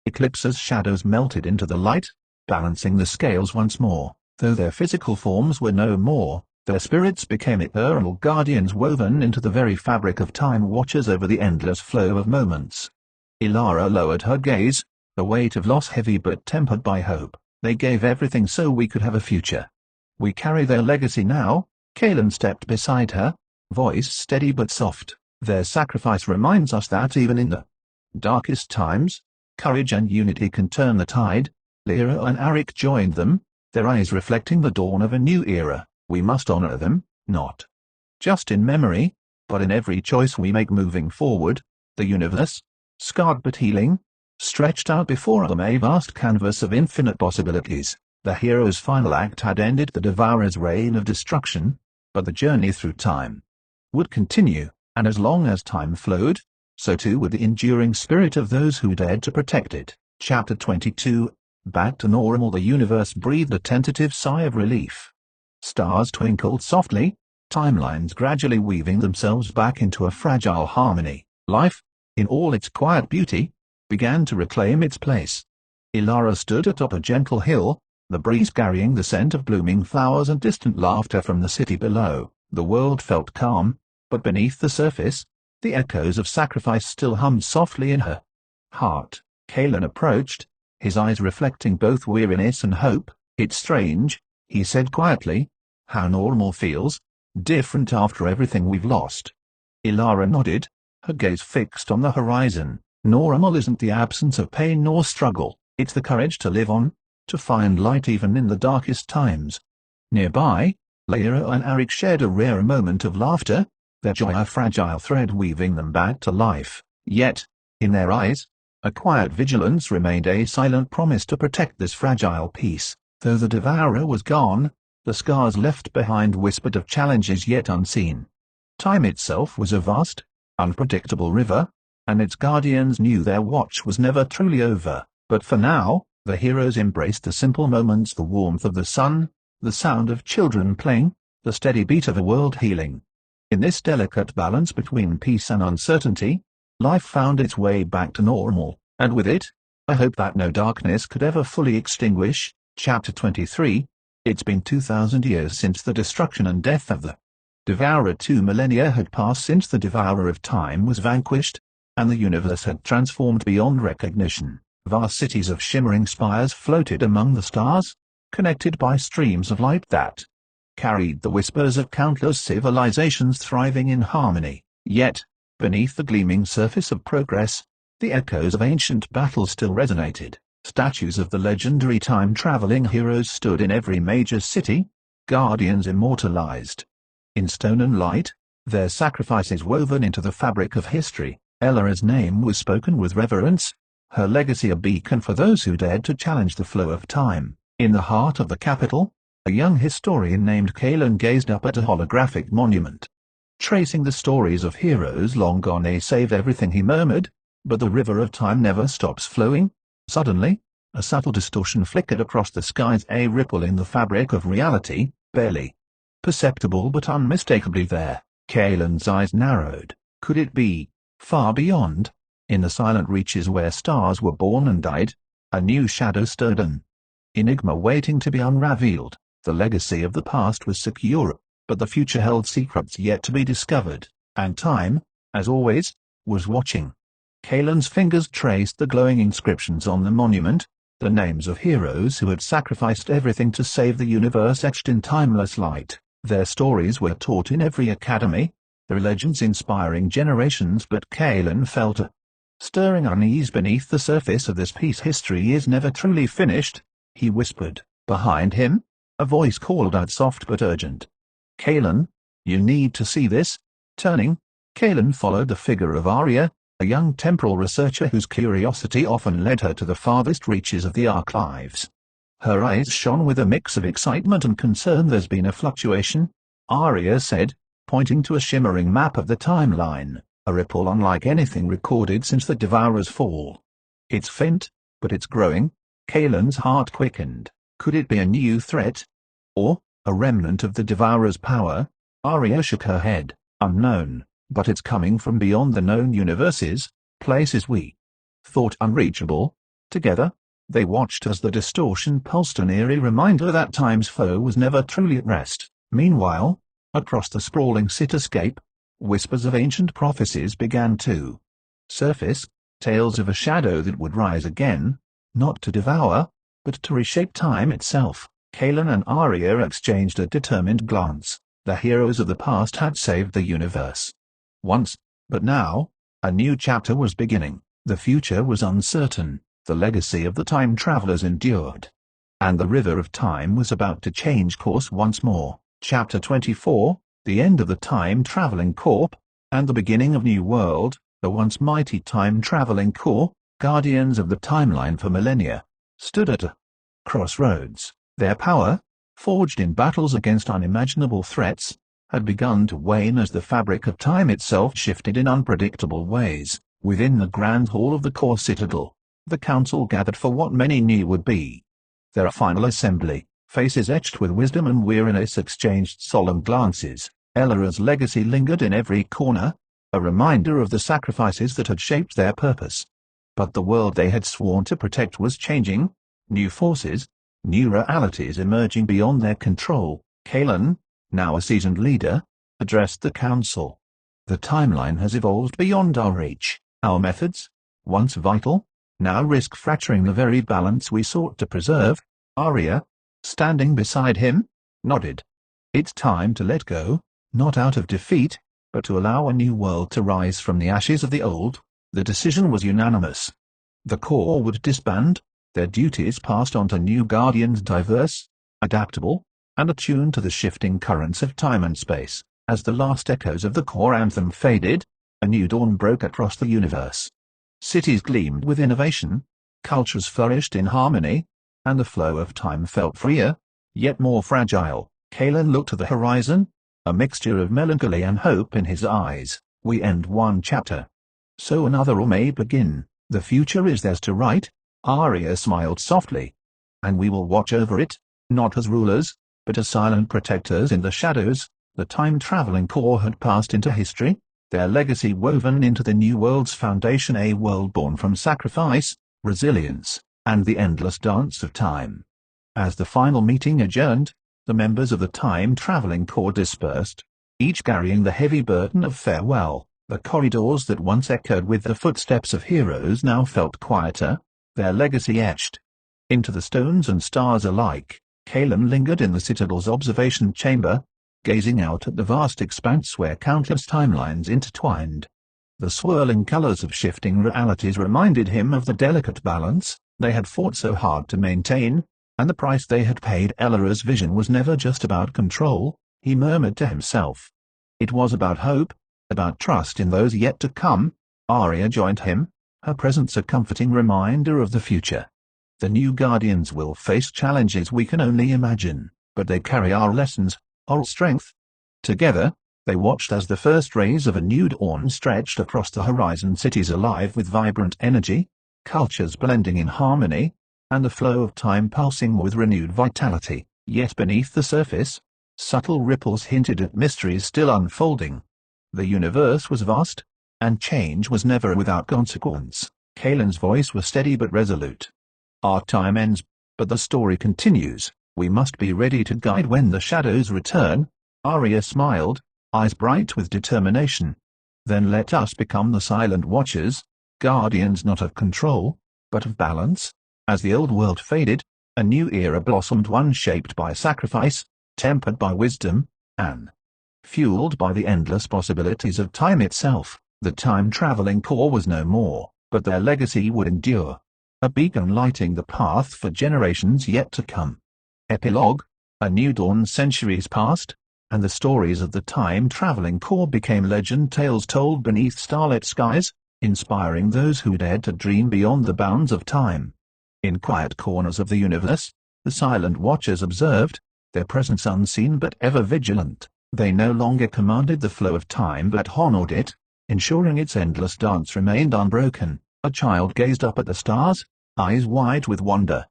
Eclipse's shadows melted into the light, balancing the scales once more. Though their physical forms were no more, their spirits became eternal guardians woven into the very fabric of time, watchers over the endless flow of moments. Ilara lowered her gaze, the weight of loss heavy but tempered by hope. They gave everything so we could have a future. We carry their legacy now. Kaelin stepped beside her, voice steady but soft. Their sacrifice reminds us that even in the darkest times, courage and unity can turn the tide. Lyra and Arik joined them, their eyes reflecting the dawn of a new era. We must honor them, not just in memory, but in every choice we make moving forward. The universe, scarred but healing, stretched out before them a vast canvas of infinite possibilities. The hero's final act had ended the Devourer's reign of destruction, but the journey through time would continue, and as long as time flowed, so too would the enduring spirit of those who dared to protect it. Chapter 22. Back to normal. The universe breathed a tentative sigh of relief. Stars twinkled softly, timelines gradually weaving themselves back into a fragile harmony. Life, in all its quiet beauty, began to reclaim its place. Ilara stood atop a gentle hill, the breeze carrying the scent of blooming flowers and distant laughter from the city below. The world felt calm, but beneath the surface, the echoes of sacrifice still hummed softly in her heart. Kaelin approached, his eyes reflecting both weariness and hope. "It's strange," he said quietly, "how normal feels different after everything we've lost." Ilara nodded, her gaze fixed on the horizon. Normal isn't the absence of pain nor struggle, it's the courage to live on, to find light even in the darkest times. Nearby, Lyra and Arik shared a rare moment of laughter, their joy a fragile thread weaving them back to life. Yet, in their eyes, a quiet vigilance remained, a silent promise to protect this fragile peace. Though the Devourer was gone, the scars left behind whispered of challenges yet unseen. Time itself was a vast, unpredictable river, and its guardians knew their watch was never truly over. But for now, the heroes embraced the simple moments, the warmth of the sun, the sound of children playing, the steady beat of a world healing. In this delicate balance between peace and uncertainty, life found its way back to normal, and with it, a hope that no darkness could ever fully extinguish. Chapter 23. It's been 2,000 years since the destruction and death of the Devourer. 2 millennia had passed since the Devourer of Time was vanquished, and the universe had transformed beyond recognition. Vast cities of shimmering spires floated among the stars, connected by streams of light that carried the whispers of countless civilizations thriving in harmony. Yet, beneath the gleaming surface of progress, the echoes of ancient battles still resonated. Statues of the legendary time-traveling heroes stood in every major city, guardians immortalized in stone and light, their sacrifices woven into the fabric of history. Ellara's name was spoken with reverence, her legacy a beacon for those who dared to challenge the flow of time. In the heart of the capital, a young historian named Kaelin gazed up at a holographic monument, tracing the stories of heroes long gone. "They saved everything," he murmured, "but the river of time never stops flowing." Suddenly, a subtle distortion flickered across the skies, a ripple in the fabric of reality, barely perceptible but unmistakably there. Kaelin's eyes narrowed. Could it be, far beyond, in the silent reaches where stars were born and died, a new shadow stirred, an enigma waiting to be unraveled? The legacy of the past was secure, but the future held secrets yet to be discovered, and time, as always, was watching. Kaelin's fingers traced the glowing inscriptions on the monument, the names of heroes who had sacrificed everything to save the universe etched in timeless light. Their stories were taught in every academy, their legends inspiring generations. But Kaelin felt a stirring unease beneath the surface of this piece. "History is never truly finished," he whispered. Behind him, a voice called out, soft but urgent, "Kaelin, you need to see this." Turning, Kaelin followed the figure of Arya, a young temporal researcher whose curiosity often led her to the farthest reaches of the archives. Her eyes shone with a mix of excitement and concern. "There's been a fluctuation," Arya said, pointing to a shimmering map of the timeline, "a ripple unlike anything recorded since the Devourer's fall. It's faint, but it's growing, Kalen's heart quickened. Could it be a new threat? Or a remnant of the Devourer's power? Arya shook her head. Unknown, but it's coming from beyond the known universes, places we thought unreachable. Together, they watched as the distortion pulsed, an eerie reminder that time's foe was never truly at rest. Meanwhile, across the sprawling cityscape, whispers of ancient prophecies began to surface, tales of a shadow that would rise again, not to devour, but to reshape time itself. Kalen and Arya exchanged a determined glance. The heroes of the past had saved the universe once, but now, a new chapter was beginning. The future was uncertain, the legacy of the time travelers endured, and the river of time was about to change course once more. Chapter 24, The End of the Time-Traveling Corps, and the Beginning of New World. The once mighty time-traveling corps, guardians of the timeline for millennia, stood at a crossroads. Their power, forged in battles against unimaginable threats, had begun to wane as the fabric of time itself shifted in unpredictable ways. Within the grand hall of the core citadel, the council gathered for what many knew would be their final assembly. Faces etched with wisdom and weariness exchanged solemn glances. Ellora's legacy lingered in every corner, a reminder of the sacrifices that had shaped their purpose. But the world they had sworn to protect was changing. New forces, new realities emerging beyond their control. Kalen, now a seasoned leader, addressed the council. The timeline has evolved beyond our reach. Our methods, once vital, now risk fracturing the very balance we sought to preserve. Arya, standing beside him, nodded. It's time to let go, not out of defeat, but to allow a new world to rise from the ashes of the old. The decision was unanimous. The Corps would disband, their duties passed on to new guardians diverse, adaptable, and attuned to the shifting currents of time and space. As the last echoes of the Corps anthem faded, a new dawn broke across the universe. Cities gleamed with innovation, cultures flourished in harmony, and the flow of time felt freer, yet more fragile. Kalen looked to the horizon, a mixture of melancholy and hope in his eyes. We end one chapter, so another may begin. The future is theirs to write. Arya smiled softly. And we will watch over it, not as rulers, but as silent protectors in the shadows. The time-traveling Corps had passed into history, their legacy woven into the new world's foundation, a world born from sacrifice, resilience, and the endless dance of time. As the final meeting adjourned, the members of the time-traveling Corps dispersed, each carrying the heavy burden of farewell. The corridors that once echoed with the footsteps of heroes now felt quieter, their legacy etched into the stones and stars alike. Kalen lingered in the citadel's observation chamber, gazing out at the vast expanse where countless timelines intertwined. The swirling colors of shifting realities reminded him of the delicate balance they had fought so hard to maintain, and the price they had paid. Ellora's vision was never just about control, he murmured to himself. It was about hope, about trust in those yet to come. Arya joined him, her presence a comforting reminder of the future. The new guardians will face challenges we can only imagine, but they carry our lessons, our strength. Together, they watched as the first rays of a new dawn stretched across the horizon, cities alive with vibrant energy, cultures blending in harmony, and the flow of time pulsing with renewed vitality. Yet beneath the surface, subtle ripples hinted at mysteries still unfolding. The universe was vast, and change was never without consequence. Kalen's voice was steady but resolute. Our time ends, but the story continues. We must be ready to guide when the shadows return. Arya smiled, eyes bright with determination. Then let us become the silent watchers, guardians not of control, but of balance. As the old world faded, a new era blossomed, one shaped by sacrifice, tempered by wisdom, and fueled by the endless possibilities of time itself. The time-traveling Corps was no more, but their legacy would endure, a beacon lighting the path for generations yet to come. Epilogue: A new dawn. Centuries passed, and the stories of the time-traveling Corps became legend, tales told beneath starlit skies, inspiring those who dared to dream beyond the bounds of time. In quiet corners of the universe, the silent watchers observed, their presence unseen but ever vigilant. They no longer commanded the flow of time but honored it, ensuring its endless dance remained unbroken. A child gazed up at the stars, eyes wide with wonder.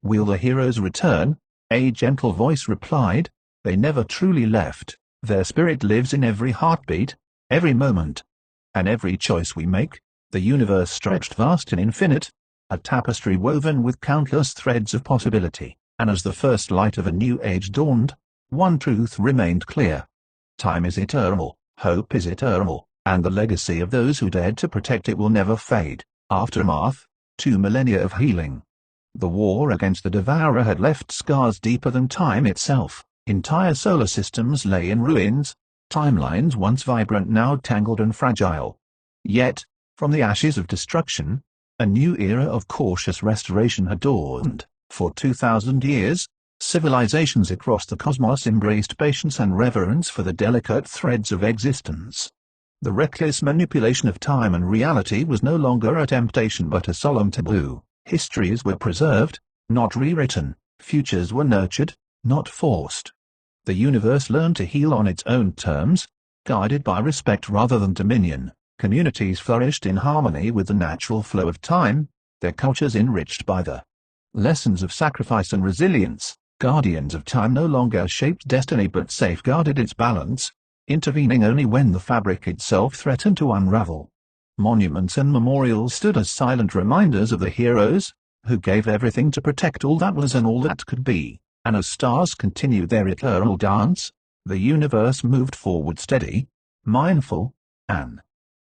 "Will the heroes return?" a gentle voice replied. "They never truly left. Their spirit lives in every heartbeat, every moment, and every choice we make." The universe stretched vast and infinite, a tapestry woven with countless threads of possibility, and as the first light of a new age dawned, one truth remained clear. Time is eternal, hope is eternal, and the legacy of those who dared to protect it will never fade. Aftermath: 2 millennia of healing. The war against the Devourer had left scars deeper than time itself. Entire solar systems lay in ruins, timelines once vibrant now tangled and fragile. Yet, from the ashes of destruction, a new era of cautious restoration had dawned. For 2,000 years, civilizations across the cosmos embraced patience and reverence for the delicate threads of existence. The reckless manipulation of time and reality was no longer a temptation but a solemn taboo. Histories were preserved, not rewritten. Futures were nurtured, not forced. The universe learned to heal on its own terms, guided by respect rather than dominion. Communities flourished in harmony with the natural flow of time, their cultures enriched by the lessons of sacrifice and resilience. Guardians of time no longer shaped destiny but safeguarded its balance, intervening only when the fabric itself threatened to unravel. Monuments and memorials stood as silent reminders of the heroes, who gave everything to protect all that was and all that could be. And as stars continued their eternal dance, the universe moved forward steady, mindful, and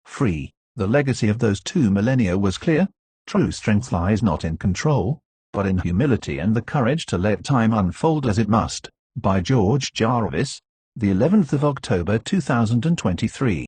free. The legacy of those 2 millennia was clear. True strength lies not in control, but in humility and the courage to let time unfold as it must. By George Jarvis, the 11th of October 2023.